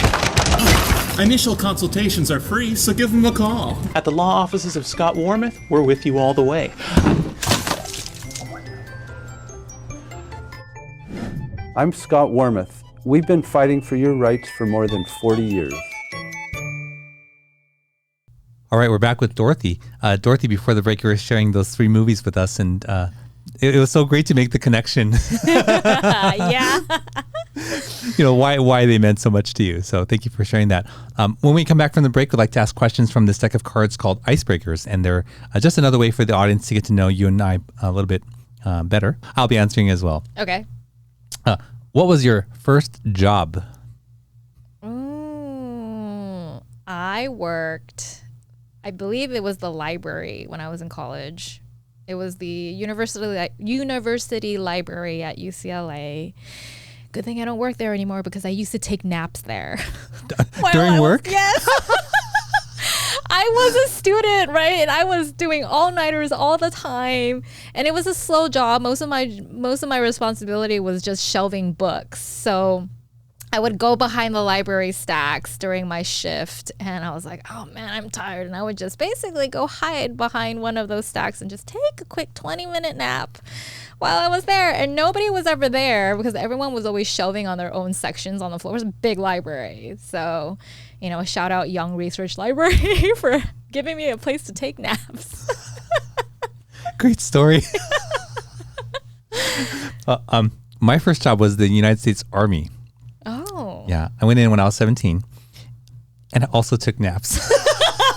Initial consultations are free, so give them a call. At the law offices of Scott Wormuth, we're with you all the way. I'm Scott Wormuth. We've been fighting for your rights for more than 40 years. All right, we're back with Dorothy. Dorothy, before the break, you were sharing those 3 movies with us, and it was so great to make the connection. Yeah. Why they meant so much to you. So thank you for sharing that. When we come back from the break, we'd like to ask questions from this deck of cards called Icebreakers, and they're just another way for the audience to get to know you and I a little bit better. I'll be answering as well. Okay. What was your first job? I worked, I believe it was the library when I was in college. It was the university library at UCLA. Good thing I don't work there anymore because I used to take naps there. During work? Yes. I was a student, right? And I was doing all-nighters all the time. And it was a slow job. Most of my responsibility was just shelving books. So I would go behind the library stacks during my shift, and I was like, oh man, I'm tired. And I would just basically go hide behind one of those stacks and just take a quick 20-minute nap while I was there. And nobody was ever there because everyone was always shelving on their own sections on the floor. It was a big library. So, shout out Young Research Library for giving me a place to take naps. Great story. My first job was the United States Army. Oh. Yeah. I went in when I was 17 and I also took naps.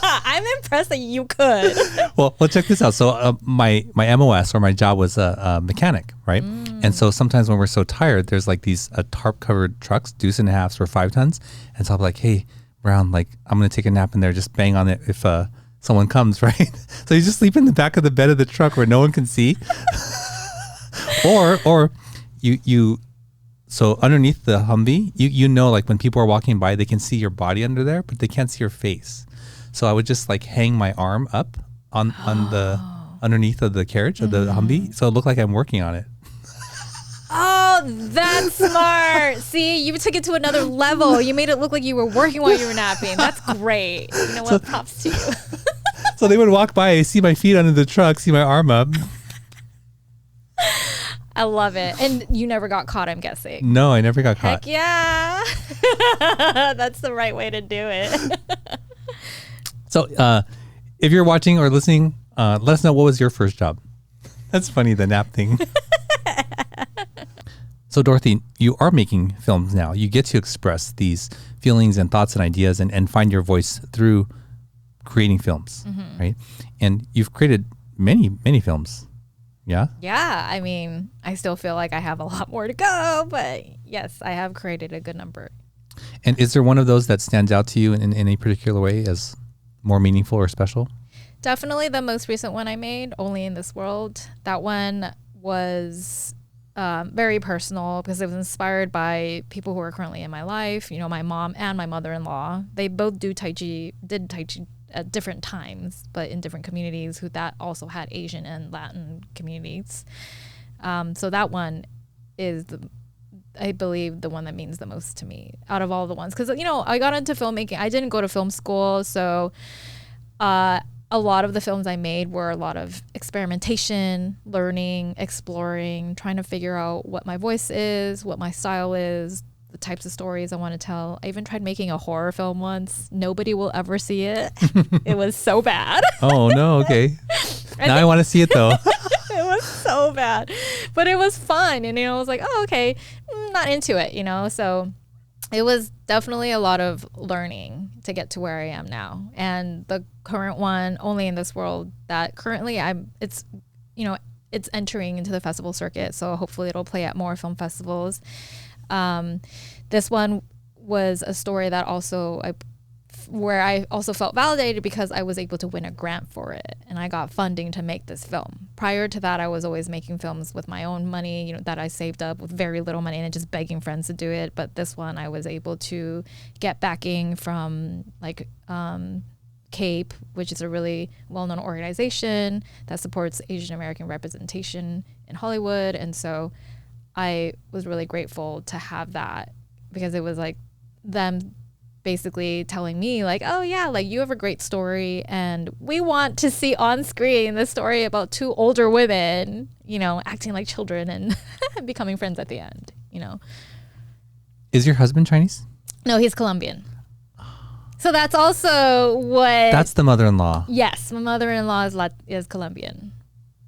I'm impressed that you could. Well, check this out. So my MOS or my job was a mechanic, right? And so sometimes when we're so tired, there's like these tarp covered trucks, deuce and a halves for 5 tons. And so I'll be like, hey, Brown, like I'm going to take a nap in there. Just bang on it if someone comes, right? So you just sleep in the back of the bed of the truck where no one can see. or you so underneath the Humvee, like when people are walking by, they can see your body under there, but they can't see your face. So I would just like hang my arm up on the underneath of the carriage of the Humvee. So it looked like I'm working on it. Oh, that's smart. See, you took it to another level. You made it look like you were working while you were napping. That's great. You know what? Props to you. So they would walk by, see my feet under the truck, see my arm up. I love it. And you never got caught, I'm guessing. No, I never got caught. Heck yeah. That's the right way to do it. So if you're watching or listening, let us know, what was your first job? That's funny, the nap thing. So Dorothy, you are making films now. You get to express these feelings and thoughts and ideas and find your voice through creating films, right? And you've created many, many films. Yeah? Yeah. I mean, I still feel like I have a lot more to go, but yes, I have created a good number. And is there one of those that stands out to you in any particular way as more meaningful or special? Definitely the most recent one I made, Only in This World. That one was very personal because it was inspired by people who are currently in my life. You know, my mom and my mother-in-law. They both did Tai Chi at different times, but in different communities that also had Asian and Latin communities. So that one is, I believe, the one that means the most to me out of all the ones. Because, you know, I got into filmmaking. I didn't go to film school, so a lot of the films I made were a lot of experimentation, learning, exploring, trying to figure out what my voice is, what my style is, the types of stories I want to tell. I even tried making a horror film once. Nobody will ever see it. It was so bad. Oh, no. Okay. Now I want to see it, though. It was so bad. But it was fun. And, you know, I was like, oh, okay, not into it, you know? So it was definitely a lot of learning to get to where I am now. And the current one, Only in This World, that currently it's entering into the festival circuit. So hopefully it'll play at more film festivals. This one was a story that where I also felt validated because I was able to win a grant for it, and I got funding to make this film. Prior to that, I was always making films with my own money, you know, that I saved up with very little money and just begging friends to do it. But this one, I was able to get backing from CAPE, which is a really well-known organization that supports Asian American representation in Hollywood. And so I was really grateful to have that, because it was like them basically telling me like, oh yeah, like you have a great story and we want to see on screen the story about two older women, you know, acting like children and becoming friends at the end, you know. Is your husband Chinese? No, he's Colombian. So that's also That's the mother-in-law. Yes, my mother-in-law is Colombian.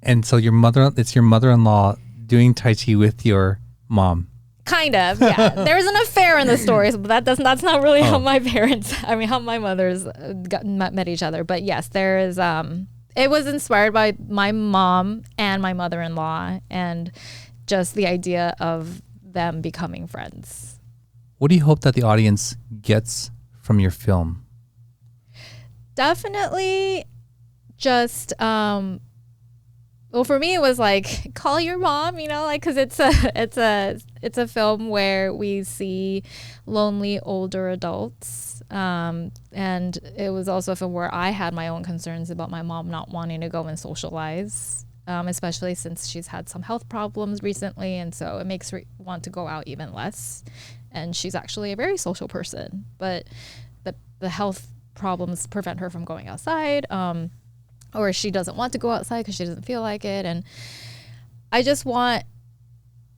And so it's your mother-in-law doing Tai Chi with your mom. Kind of, yeah. There's an affair in the stories, but that's not really how my mothers met each other. But yes, there is. It was inspired by my mom and my mother-in-law, and just the idea of them becoming friends. What do you hope that the audience gets from your film? Definitely, just. Well, for me, it was like, call your mom, you know, like, because it's a film where we see lonely older adults, and it was also a film where I had my own concerns about my mom not wanting to go and socialize, especially since she's had some health problems recently, and so it makes her want to go out even less. And she's actually a very social person, but the health problems prevent her from going outside. Or she doesn't want to go outside because she doesn't feel like it. And I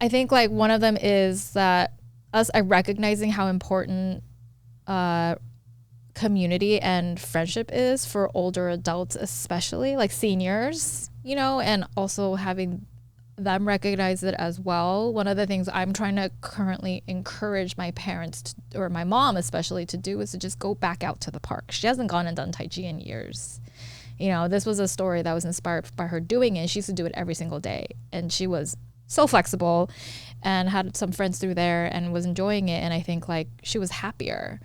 think like one of them is that us recognizing how important community and friendship is for older adults, especially like seniors, you know, and also having them recognize it as well. One of the things I'm trying to currently encourage my parents or my mom especially to do is to just go back out to the park. She hasn't gone and done Tai Chi in years. You know, this was a story that was inspired by her doing it. She used to do it every single day. And she was so flexible and had some friends through there and was enjoying it. And I think like she was happier.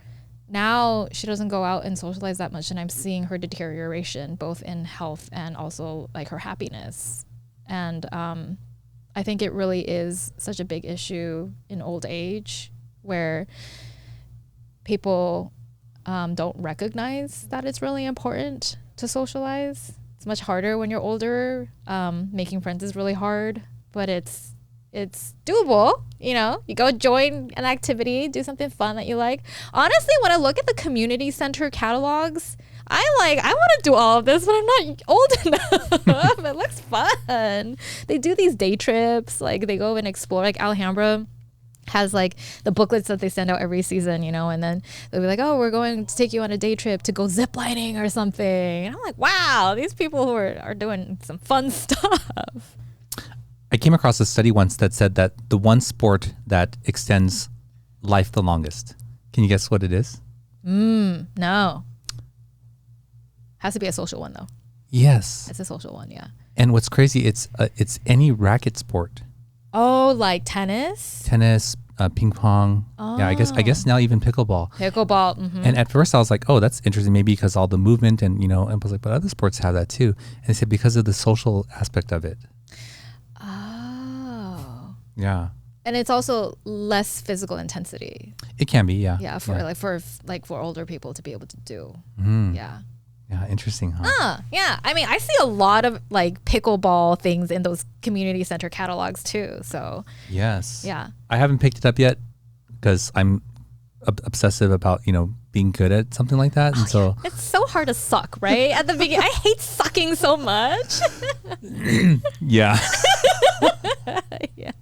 Now she doesn't go out and socialize that much. And I'm seeing her deterioration, both in health and also like her happiness. And I think it really is such a big issue in old age where people don't recognize that it's really important to socialize. It's much harder when you're older. Making friends is really hard, but it's doable. You know, you go join an activity, do something fun that you like. Honestly, when I look at the community center catalogs, I want to do all of this, but I'm not old enough. It looks fun. They do these day trips, like they go and explore, like Alhambra has like the booklets that they send out every season, you know, and then they'll be like, oh, we're going to take you on a day trip to go ziplining or something. And I'm like, wow, these people who are doing some fun stuff. I came across a study once that said that the one sport that extends life the longest. Can you guess what it is? No. Has to be a social one though. Yes. It's a social one, yeah. And what's crazy, it's any racket sport. Oh, like tennis? Tennis, ping pong. Oh. Yeah, I guess now even pickleball. Pickleball. Mm-hmm. And at first I was like, oh, that's interesting, maybe because all the movement and, you know, and I was like, but other sports have that too. And they said because of the social aspect of it. Oh. Yeah. And it's also less physical intensity. It can be, yeah. Yeah, for older people to be able to do. Mm-hmm. Yeah. Yeah, interesting, huh? Yeah. I mean, I see a lot of like pickleball things in those community center catalogs too. So yes. Yeah. I haven't picked it up yet because I'm obsessive about, you know, being good at something like that. And so it's so hard to suck, right? At the beginning, I hate sucking so much. Yeah. Yeah.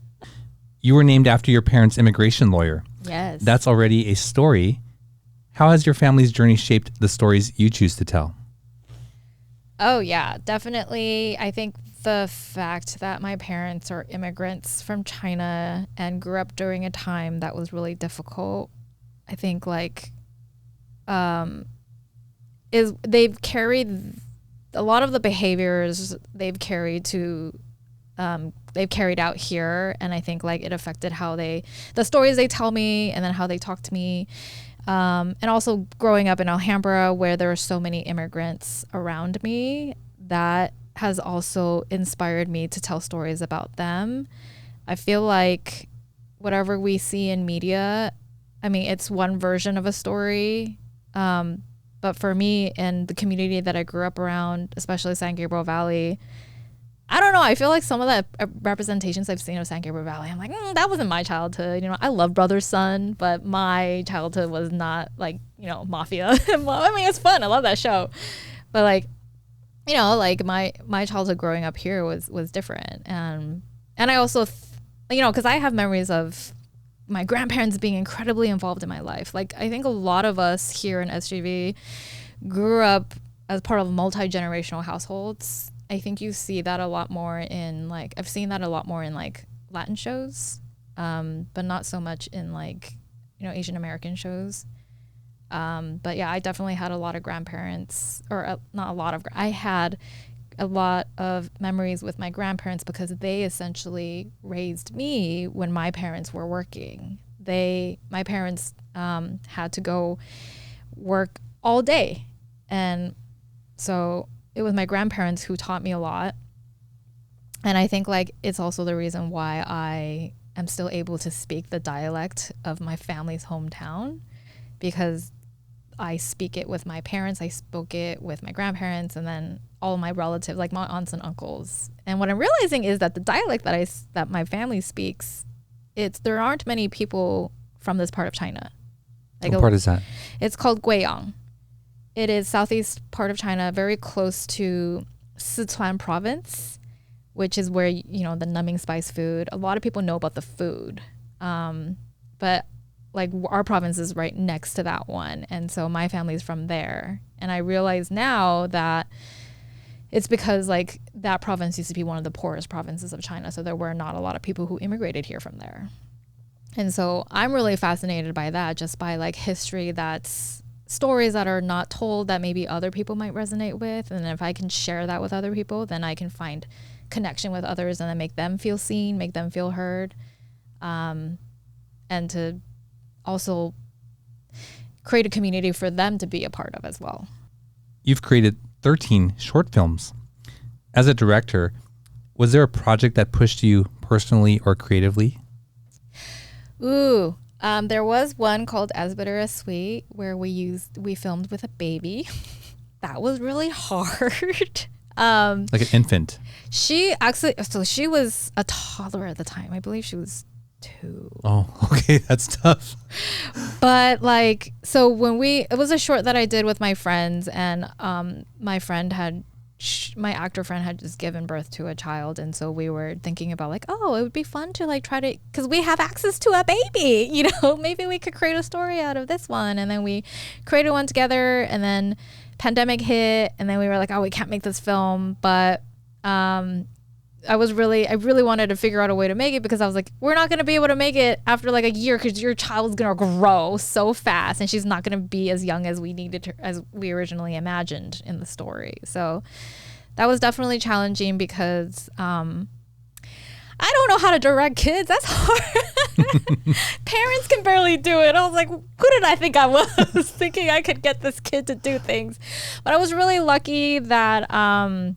You were named after your parents' immigration lawyer. Yes. That's already a story. How has your family's journey shaped the stories you choose to tell? Oh, yeah, definitely. I think the fact that my parents are immigrants from China and grew up during a time that was really difficult, I think is they've carried a lot of the behaviors they've carried out here. And I think like it affected how the stories they tell me and then how they talk to me. And also growing up in Alhambra where there are so many immigrants around me, that has also inspired me to tell stories about them. I feel like whatever we see in media, I mean, it's one version of a story. But for me and the community that I grew up around, especially San Gabriel Valley, I don't know. I feel like some of the representations I've seen of San Gabriel Valley, I'm like, that wasn't my childhood. You know, I love Brother's Son, but my childhood was not like, you know, mafia. I mean, it's fun. I love that show. But like, you know, like my childhood growing up here was different. And I also, you know, because I have memories of my grandparents being incredibly involved in my life. Like, I think a lot of us here in SGV grew up as part of multi-generational households. I think you see that a lot more in like, I've seen that a lot more in like Latin shows, but not so much in like, you know, Asian American shows. But yeah, I definitely had a lot of grandparents, I had a lot of memories with my grandparents because they essentially raised me when my parents were working. My parents had to go work all day. And so it was my grandparents who taught me a lot. And I think like it's also the reason why I am still able to speak the dialect of my family's hometown, because I speak it with my parents, I spoke it with my grandparents, and then all my relatives, like my aunts and uncles. And what I'm realizing is that the dialect that my family speaks, there aren't many people from this part of China. Like what part is that? It's called Guiyang. It is southeast part of China, very close to Sichuan province, which is where, you know, the numbing spice food. A lot of people know about the food, but like our province is right next to that one. And so my family's from there. And I realize now that it's because like that province used to be one of the poorest provinces of China. So there were not a lot of people who immigrated here from there. And so I'm really fascinated by that, just by like history that's stories that are not told that maybe other people might resonate with. And if I can share that with other people, then I can find connection with others and then make them feel seen, make them feel heard. And to also create a community for them to be a part of as well. You've created 13 short films. As a director, was there a project that pushed you personally or creatively? Ooh, There was one called As Bitter as Sweet where we filmed with a baby. That was really hard. Like an infant. She was a toddler at the time. I believe she was 2. Oh, okay. That's tough. But like, so it was a short that I did with my friends, and my actor friend had just given birth to a child, and so we were thinking about like, oh, it would be fun to like try to, because we have access to a baby, maybe we could create a story out of this one. And then we created one together, and then pandemic hit, and then we were like, oh, we can't make this film. But I really wanted to figure out a way to make it, because I was like, we're not going to be able to make it after like a year, because your child's going to grow so fast, and she's not going to be as young as as we originally imagined in the story. So that was definitely challenging, because I don't know how to direct kids. That's hard. Parents can barely do it. I was like, who did I think I was thinking I could get this kid to do things? But I was really lucky that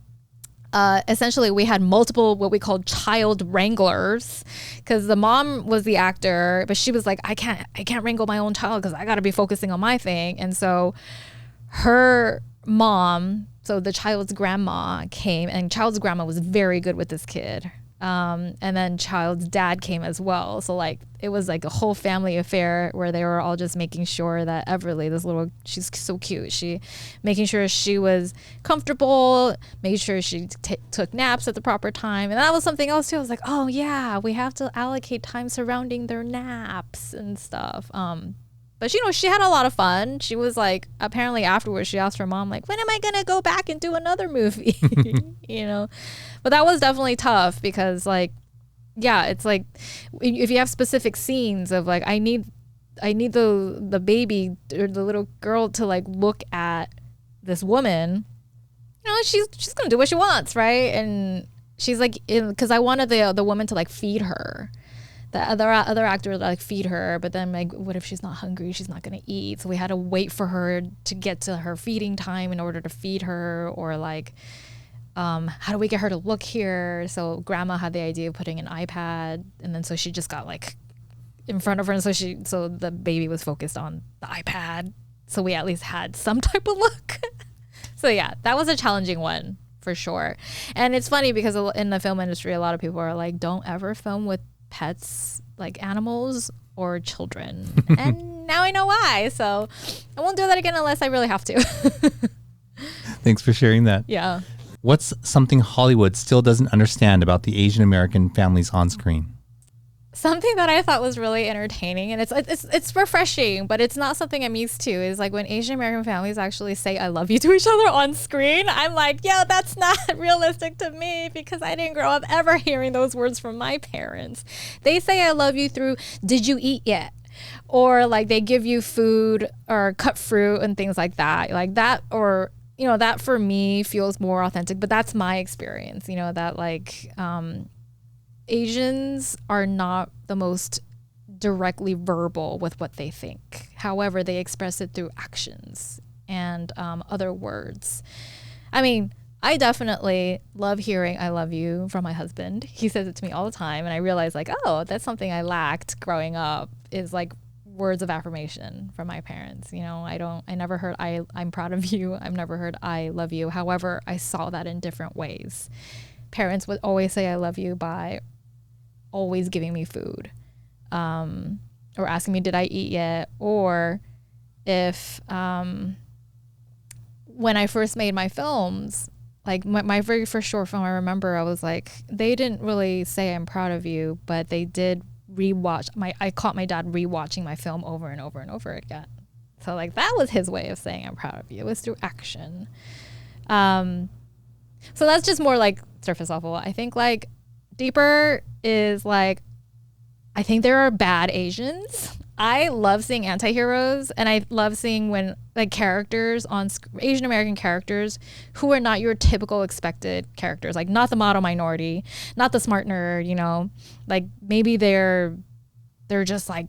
essentially we had multiple what we called child wranglers, because the mom was the actor, but she was like, I can't wrangle my own child because I got to be focusing on my thing. And so her mom, so the child's grandma, came, and child's grandma was very good with this kid. And then child's dad came as well. So like it was like a whole family affair where they were all just making sure that Everly, she's so cute, making sure she was comfortable, making sure she took naps at the proper time. And that was something else too. I was like, oh yeah, we have to allocate time surrounding their naps and stuff. But she had a lot of fun. She was like, apparently afterwards, she asked her mom, like, when am I going to go back and do another movie? But that was definitely tough, because like, yeah, it's like, if you have specific scenes of like, I need the baby or the little girl to like look at this woman, she's going to do what she wants. Right. And she's like, because I wanted the woman to like feed her. The other actor would like feed her, but then like, what if she's not hungry? She's not going to eat. So we had to wait for her to get to her feeding time in order to feed her, or like, how do we get her to look here? So grandma had the idea of putting an iPad, and then so she just got like in front of her, and so the baby was focused on the iPad. So we at least had some type of look. So yeah, that was a challenging one for sure. And it's funny because in the film industry, a lot of people are like, don't ever film with pets, like animals or children. And now I know why. So I won't do that again unless I really have to. Thanks for sharing that. Yeah. What's something Hollywood still doesn't understand about the Asian American families on screen? Something that I thought was really entertaining, and it's refreshing, but it's not something I'm used to, is like when Asian American families actually say I love you to each other on screen. I'm like, yo, that's not realistic to me, because I didn't grow up ever hearing those words from my parents. They say I love you through, did you eat yet? Or like they give you food or cut fruit and things like that. Like that, or that for me feels more authentic, but that's my experience, that like Asians are not the most directly verbal with what they think. However, they express it through actions and other words. I mean, I definitely love hearing I love you from my husband. He says it to me all the time, and I realize like, oh, that's something I lacked growing up, is like words of affirmation from my parents. I never heard I'm proud of you. I've never heard I love you. However, I saw that in different ways. Parents would always say I love you by always giving me food, or asking me, did I eat yet? Or if, when I first made my films, like my very first short film, I remember I was like, they didn't really say I'm proud of you, but they did I caught my dad rewatching my film over and over and over again. So like that was his way of saying I'm proud of you. It was through action. So that's just more like surface level. I think like deeper is like, I think there are bad Asians. I love seeing anti-heroes, and I love seeing when like characters on Asian American characters who are not your typical expected characters, like not the model minority, not the smart nerd, like maybe they're just like,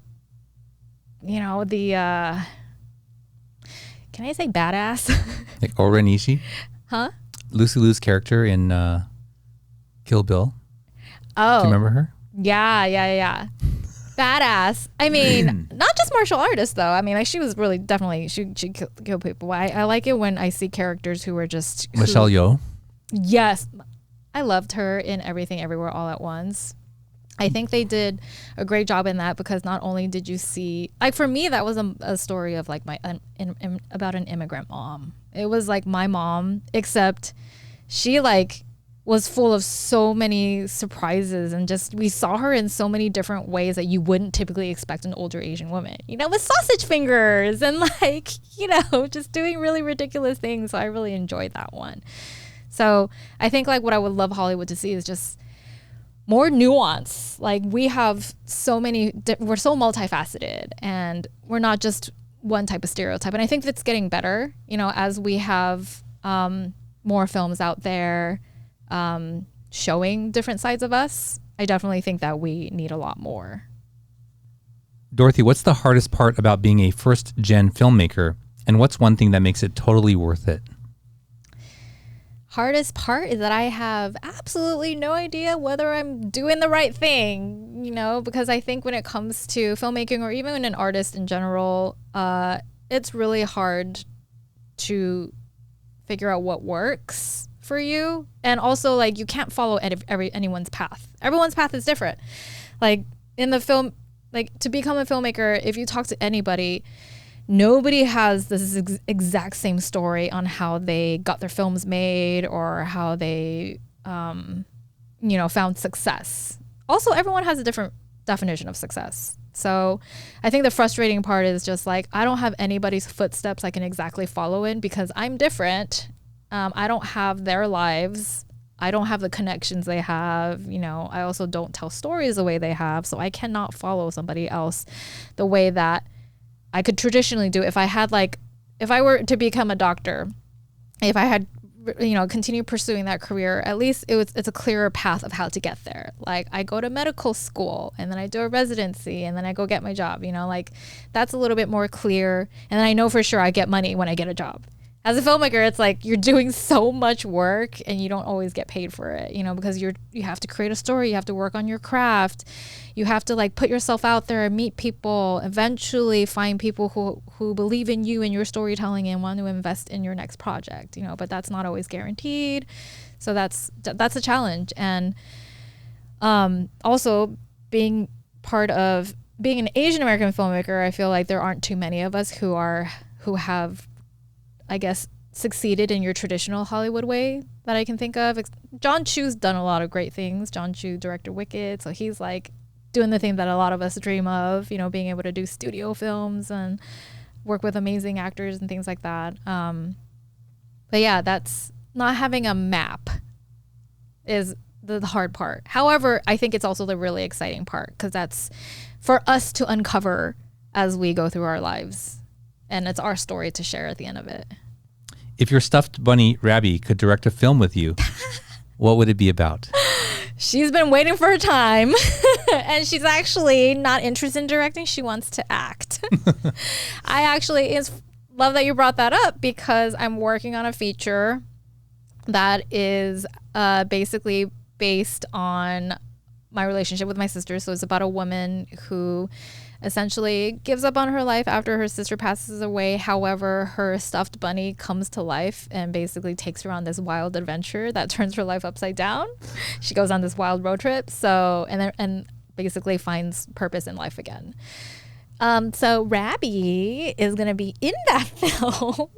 the can I say badass? Like Ora Nishi? Huh? Lucy Liu's character in Kill Bill. Oh. Do you remember her? Yeah. badass. I mean, not just martial artist though. I mean, like she was really definitely she kill people. I like it when I see characters who are just Michelle Yeoh. Yes, I loved her in Everything Everywhere All at Once. I think they did a great job in that because not only did you see, like for me, that was a story of like about an immigrant mom. It was like my mom, except she like was full of so many surprises and just we saw her in so many different ways that you wouldn't typically expect an older Asian woman, you know, with sausage fingers and like, you know, just doing really ridiculous things. So I really enjoyed that one. So I think like what I would love Hollywood to see is just more nuance. Like we have so many, we're so multifaceted and we're not just one type of stereotype. And I think that's getting better, you know, as we have more films out there showing different sides of us. I definitely think that we need a lot more. Dorothy, what's the hardest part about being a first-gen filmmaker? And what's one thing that makes it totally worth it? Hardest part is that I have absolutely no idea whether I'm doing the right thing, you know, because I think when it comes to filmmaking or even an artist in general, it's really hard to figure out what works for you. And also like you can't follow anyone's path. Everyone's path is different. Like in the film, like to become a filmmaker, if you talk to anybody, nobody has this exact same story on how they got their films made or how they, you know, found success. Also, everyone has a different definition of success. So I think the frustrating part is just like, I don't have anybody's footsteps I can exactly follow in because I'm different. I don't have their lives. I don't have the connections they have. You know, I also don't tell stories the way they have. So I cannot follow somebody else the way that I could traditionally do. If I had like, if I were to become a doctor, if I had, you know, continue pursuing that career, at least it's a clearer path of how to get there. Like I go to medical school and then I do a residency and then I go get my job, you know, like that's a little bit more clear. And then I know for sure I get money when I get a job. As a filmmaker, it's like you're doing so much work and you don't always get paid for it, you know, because you have to create a story, you have to work on your craft, you have to like put yourself out there and meet people, eventually find people who believe in you and your storytelling and want to invest in your next project, you know, but that's not always guaranteed. So that's a challenge. And also being an Asian American filmmaker, I feel like there aren't too many of us who have, I guess, succeeded in your traditional Hollywood way that I can think of. John Chu's done a lot of great things. John Chu directed Wicked, so he's like doing the thing that a lot of us dream of, you know, being able to do studio films and work with amazing actors and things like that. But yeah, that's not having a map is the hard part. However, I think it's also the really exciting part because that's for us to uncover as we go through our lives. And it's our story to share at the end of it. If your stuffed bunny, Rabbi, could direct a film with you, what would it be about? She's been waiting for her time. And she's actually not interested in directing. She wants to act. I actually love that you brought that up because I'm working on a feature that is basically based on my relationship with my sister. So it's about a woman who essentially gives up on her life after her sister passes away. However, her stuffed bunny comes to life and basically takes her on this wild adventure that turns her life upside down. She goes on this wild road trip. So, and basically finds purpose in life again. So Rabbi is going to be in that film,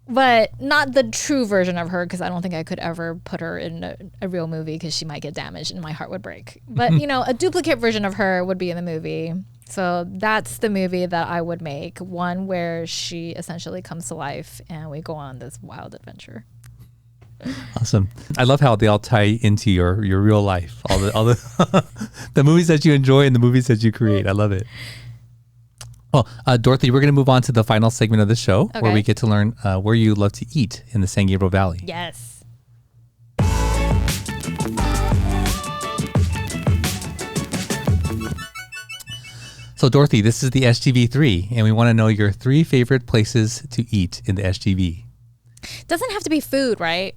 but not the true version of her, because I don't think I could ever put her in a real movie because she might get damaged and my heart would break. But, you know, a duplicate version of her would be in the movie. So that's the movie that I would make, one where she essentially comes to life and we go on this wild adventure. Awesome. I love how they all tie into your real life, all the the movies that you enjoy and the movies that you create. I love it. Well, Dorothy, we're going to move on to the final segment of the show, where we get to learn where you love to eat in the San Gabriel Valley. Yes. So, Dorothy, this is the SGV3, and we want to know your 3 favorite places to eat in the SGV. Doesn't have to be food, right?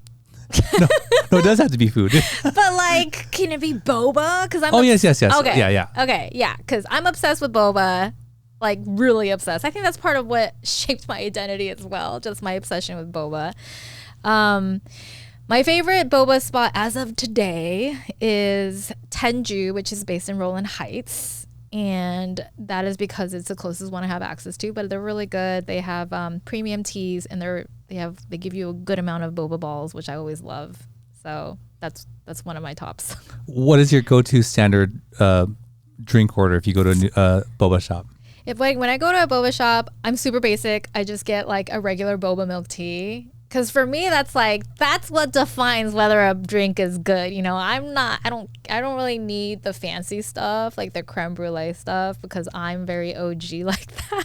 No, it does have to be food. But like, can it be boba? Because I'm. Yes. Okay. Yeah. Okay. Yeah. Because I'm obsessed with boba. Like really obsessed. I think that's part of what shaped my identity as well. Just my obsession with boba. My favorite boba spot as of today is Tenju, which is based in Roland Heights. And that is because it's the closest one I have access to, but they're really good. They have premium teas, and they give you a good amount of boba balls, which I always love. So that's one of my tops. What is your go-to standard drink order if you go to a boba shop? If like when I go to a boba shop, I'm super basic. I just get like a regular boba milk tea. Because for me, that's what defines whether a drink is good. You know, I don't really need the fancy stuff, like the creme brulee stuff, because I'm very OG like that.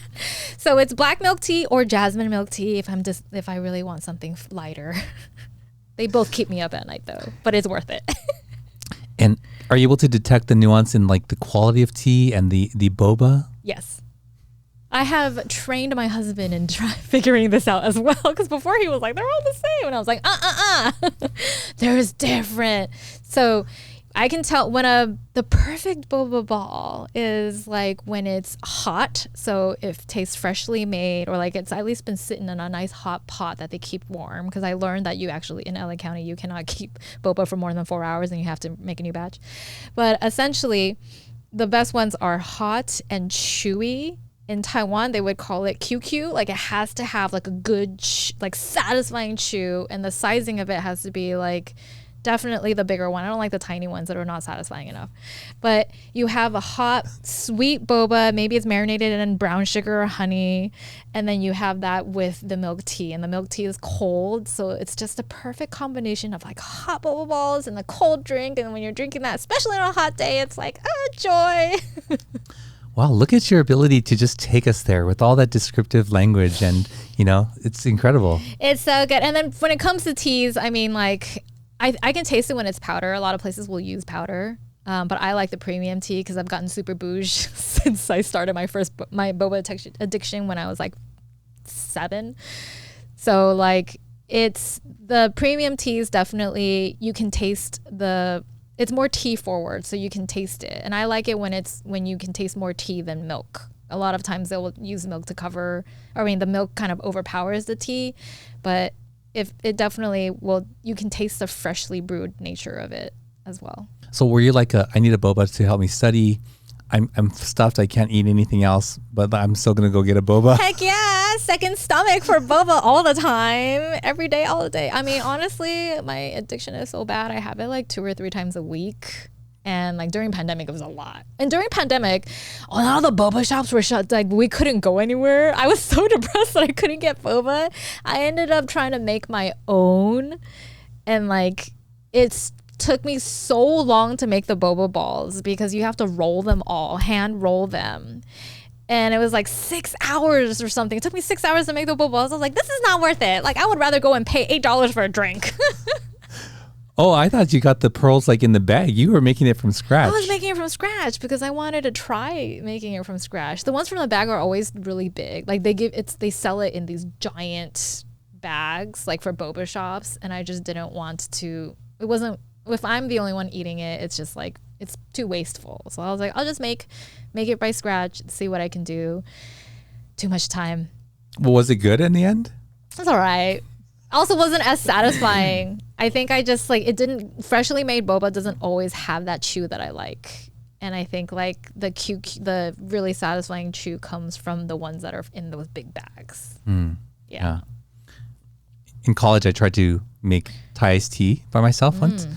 So it's black milk tea or jasmine milk tea if I really want something lighter. They both keep me up at night though, but it's worth it. And are you able to detect the nuance in like the quality of tea and the boba? Yes. I have trained my husband in figuring this out as well, because before he was like, they're all the same. And I was like, there's different. So I can tell when the perfect boba ball is like when it's hot. So it tastes freshly made, or like it's at least been sitting in a nice hot pot that they keep warm. Because I learned that you actually, in LA County, you cannot keep boba for more than 4 hours and you have to make a new batch. But essentially, the best ones are hot and chewy. In Taiwan, they would call it QQ. Like it has to have like a good, like satisfying chew, and the sizing of it has to be like definitely the bigger one. I don't like the tiny ones that are not satisfying enough. But you have a hot, sweet boba. Maybe it's marinated in brown sugar or honey, and then you have that with the milk tea, and the milk tea is cold, so it's just a perfect combination of like hot boba balls and the cold drink. And when you're drinking that, especially on a hot day, it's like joy. Wow, look at your ability to just take us there with all that descriptive language, and it's incredible. It's so good. And then when it comes to teas, I mean, like I can taste it when it's powder. A lot of places will use powder, but I like the premium tea because I've gotten super bouge since I started my boba addiction when I was like 7. So like it's the premium teas, definitely you can taste it's more tea forward, so you can taste it. And I like it when you can taste more tea than milk. A lot of times they will use milk to cover, the milk kind of overpowers the tea, but if it definitely you can taste the freshly brewed nature of it as well. So were you like I need a boba to help me study? I'm stuffed. I can't eat anything else, but I'm still going to go get a boba. Heck yeah. Second stomach for boba all the time. Every day, all the day. I mean, honestly, my addiction is so bad. I have it like 2 or 3 times a week. And like during pandemic, it was a lot. And during pandemic, a lot of the boba shops were shut. Like we couldn't go anywhere. I was so depressed that I couldn't get boba. I ended up trying to make my own. And like took me so long to make the boba balls because you have to roll them all, hand roll them. And it was like 6 hours or something. It took me 6 hours to make the boba balls. I was like, this is not worth it. Like I would rather go and pay $8 for a drink. Oh, I thought you got the pearls like in the bag. You were making it from scratch. I was making it from scratch because I wanted to try making it from scratch. The ones from the bag are always really big. Like they sell it in these giant bags like for boba shops, and I just didn't want to. It wasn't. If I'm the only one eating it, it's just like it's too wasteful. So I was like, I'll just make it by scratch, see what I can do. Too much time. Well, was it good in the end? It's all right. Also wasn't as satisfying. I think I just freshly made boba doesn't always have that chew that I like. And I think like the really satisfying chew comes from the ones that are in those big bags. Yeah. In college, I tried to make Thai iced tea by myself once.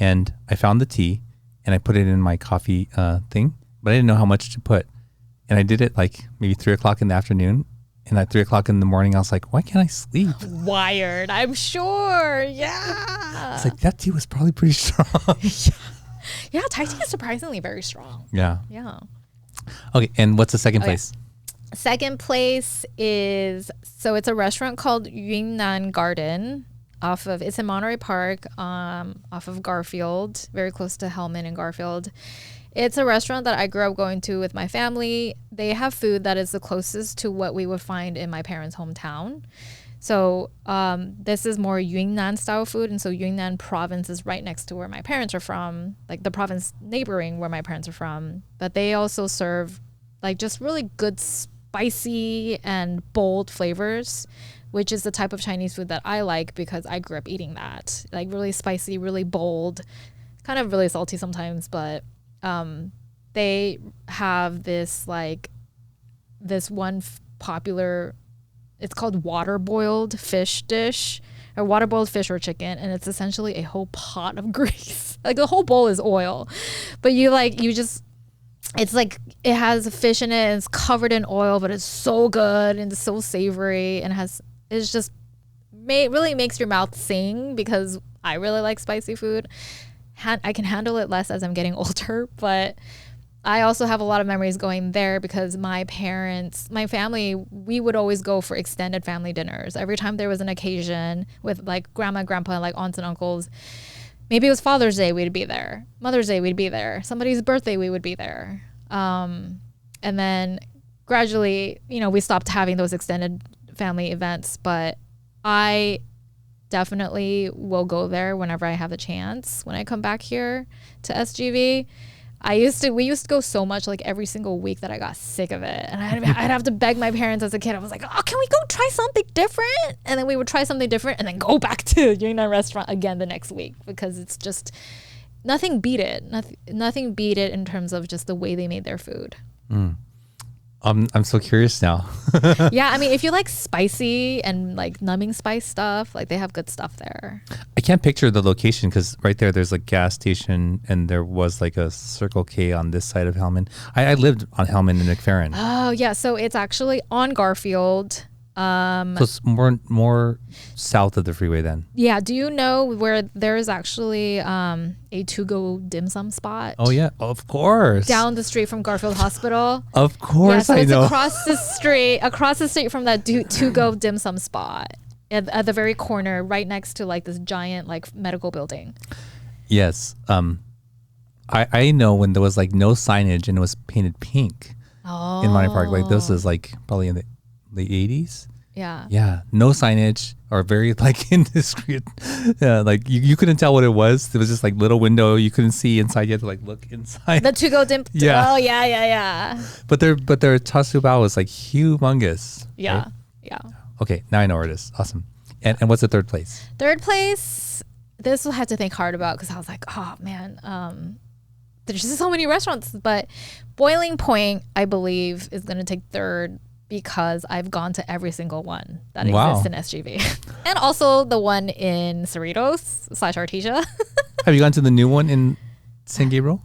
And I found the tea and I put it in my coffee thing, but I didn't know how much to put. And I did it like maybe 3 o'clock in the afternoon. And at 3 o'clock in the morning, I was like, why can't I sleep? Wired, I'm sure. Yeah. It's like, that tea was probably pretty strong. Yeah, Thai tea is surprisingly very strong. Yeah. Yeah. Okay, and what's the second place? Second place is, it's a restaurant called Yunnan Garden. It's in Monterey Park, off of Garfield, very close to Hellman and Garfield. It's a restaurant that I grew up going to with my family. They have food that is the closest to what we would find in my parents' hometown. So this is more Yunnan style food. And so Yunnan province is right next to where my parents are from, like the province neighboring where my parents are from. But they also serve like just really good spicy and bold flavors, which is the type of Chinese food that I like because I grew up eating that. Like really spicy, really bold, kind of really salty sometimes, but they have this like this one popular, it's called water boiled fish dish, or water boiled fish or chicken, and it's essentially a whole pot of grease. Like the whole bowl is oil, but it's like it has fish in it and it's covered in oil, but it's so good and it's so savory and really makes your mouth sing because I really like spicy food. I can handle it less as I'm getting older, but I also have a lot of memories going there because my family, we would always go for extended family dinners. Every time there was an occasion with like grandma, grandpa, like aunts and uncles, maybe it was Father's Day, we'd be there. Mother's Day, we'd be there. Somebody's birthday, we would be there. And then gradually, we stopped having those extended family events, but I definitely will go there whenever I have the chance. When I come back here to SGV, we used to go so much, like every single week, that I got sick of it. And I'd have to beg my parents as a kid. I was like, oh, can we go try something different? And then we would try something different and then go back to Yunnan restaurant again the next week because it's just nothing beat it. Nothing beat it in terms of just the way they made their food. I'm so curious now. Yeah, I mean, if you like spicy and like numbing spice stuff, like they have good stuff there. I can't picture the location because right there's a gas station and there was like a Circle K on this side of Hellman. I lived on Hellman and McFerrin. Oh yeah, so it's actually on Garfield. So it's more south of the freeway then. Yeah. Do you know where there's actually a to-go dim sum spot? Oh yeah, of course. Down the street from Garfield Hospital. Of course, yeah, so I know. It's across the street from that to-go dim sum spot at the very corner, right next to like this giant like medical building. Yes. I know when there was like no signage and it was painted pink in Monterey Park. Like this is like probably in the 80s. Yeah. Yeah. No signage or very like indiscreet. Yeah. Like you couldn't tell what it was. It was just like little window. You couldn't see inside. You had to like look inside. The to-go dim. Yeah. Oh yeah. But their tasu bao was like humongous. Yeah. Right? Yeah. Okay. Now I know where it is. Awesome. And what's the third place? Third place, this I had to think hard about because I was like, oh man, there's just so many restaurants. But Boiling Point, I believe, is going to take third because I've gone to every single one that exists in SGV. And also the one in Cerritos / Artesia. Have you gone to the new one in San Gabriel?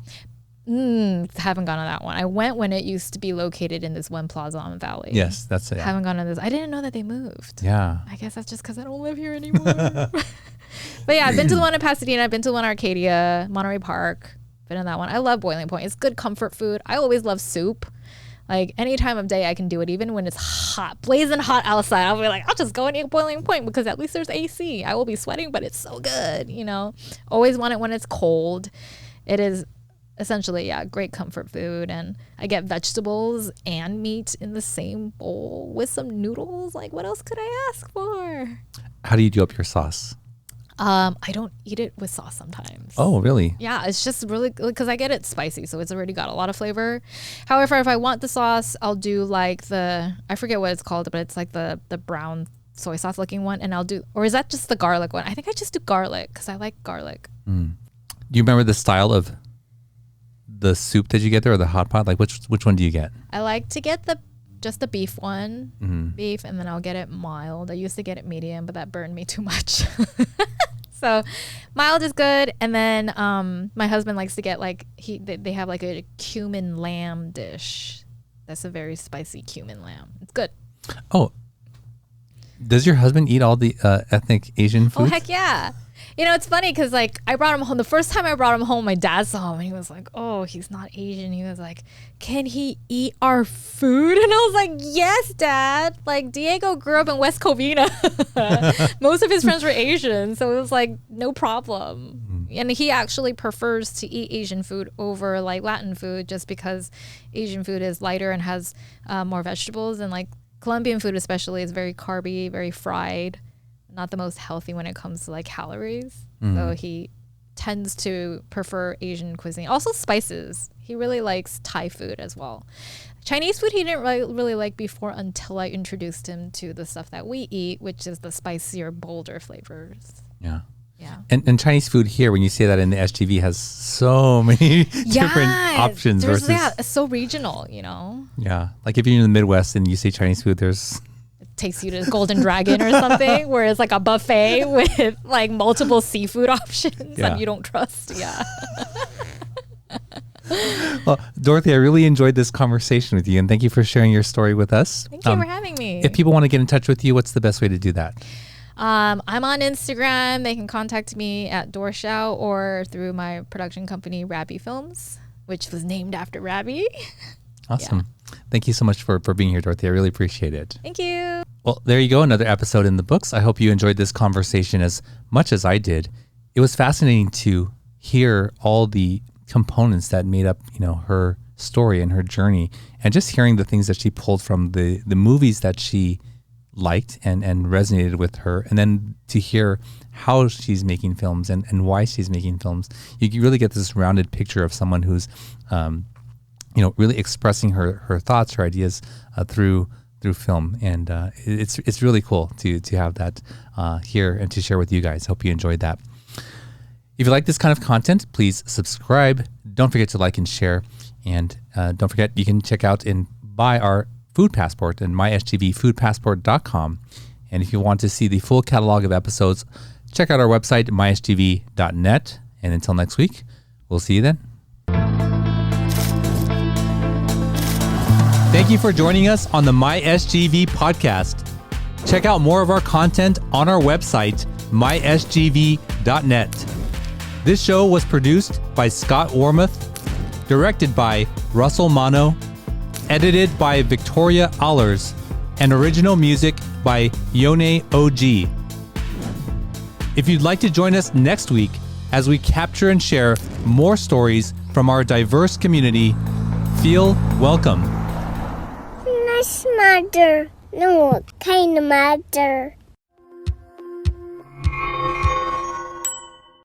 Haven't gone to that one. I went when it used to be located in this one plaza on Valley. Yes, that's it. Haven't gone to this. I didn't know that they moved. Yeah. I guess that's just because I don't live here anymore. But yeah, I've been to the one in Pasadena. I've been to the one in Arcadia, Monterey Park. Been in that one. I love Boiling Point. It's good comfort food. I always love soup. Like any time of day I can do it, even when it's hot, blazing hot outside. I'll be like, I'll just go and eat Boiling Point because at least there's AC. I will be sweating, but it's so good, Always want it when it's cold. It is essentially, great comfort food. And I get vegetables and meat in the same bowl with some noodles. Like, what else could I ask for? How do you do up your sauce? I don't eat it with sauce sometimes. Oh, really? Yeah, it's just really because I get it spicy, so it's already got a lot of flavor. However, if I want the sauce, I'll do like I forget what it's called, but it's like the brown soy sauce looking one, and or is that just the garlic one? I think I just do garlic because I like garlic. Do you remember the style of the soup that you get there or the hot pot? Like which one do you get? I like to get just the beef one, beef, and then I'll get it mild. I used to get it medium, but that burned me too much. So mild is good. And then my husband likes to get they have like a cumin lamb dish. That's a very spicy cumin lamb. It's good. Oh, does your husband eat all the ethnic Asian food? Oh, heck yeah. It's funny because like I brought him home. The first time I brought him home, my dad saw him and he was like, oh, he's not Asian. He was like, can he eat our food? And I was like, yes, Dad. Like Diego grew up in West Covina. Most of his friends were Asian. So it was like, no problem. And he actually prefers to eat Asian food over like Latin food just because Asian food is lighter and has more vegetables and like Colombian food especially is very carby, very fried, not the most healthy when it comes to like calories. So he tends to prefer Asian cuisine. Also spices. He really likes Thai food as well. Chinese food he didn't really like before until I introduced him to the stuff that we eat, which is the spicier, bolder flavors. Yeah. Yeah. And Chinese food here, when you say that in the SGV, has so many different options versus... Yeah, it's so regional, you know? Yeah. Like if you're in the Midwest and you say Chinese food, there's... It takes you to Golden Dragon or something, where it's like a buffet with like multiple seafood options that you don't trust. Yeah. Well, Dorothy, I really enjoyed this conversation with you, and thank you for sharing your story with us. Thank you for having me. If people want to get in touch with you, what's the best way to do that? I'm on Instagram. They can contact me at Xiao or through my production company, Rabby Films, which was named after Rabby. Awesome. Yeah. Thank you so much for being here, Dorothy. I really appreciate it. Thank you. Well, there you go. Another episode in the books. I hope you enjoyed this conversation as much as I did. It was fascinating to hear all the components that made up, her story and her journey, and just hearing the things that she pulled from the movies that she liked and resonated with her, and then to hear how she's making films and why she's making films. You really get this rounded picture of someone who's really expressing her thoughts, her ideas through film, and it's really cool to have that here and to share with you guys. Hope you enjoyed that. If you like this kind of content, please subscribe. Don't forget to like and share, and don't forget you can check out and buy our food passport at mysgvfoodpassport.com. And if you want to see the full catalog of episodes, check out our website, mysgv.net. And until next week, we'll see you then. Thank you for joining us on the MySGV podcast. Check out more of our content on our website, mysgv.net. This show was produced by Scott Wormuth, directed by Russell Mano, edited by Victoria Allers, and original music by Yone OG. If you'd like to join us next week as we capture and share more stories from our diverse community, feel welcome. Nice mother. No, kind mother.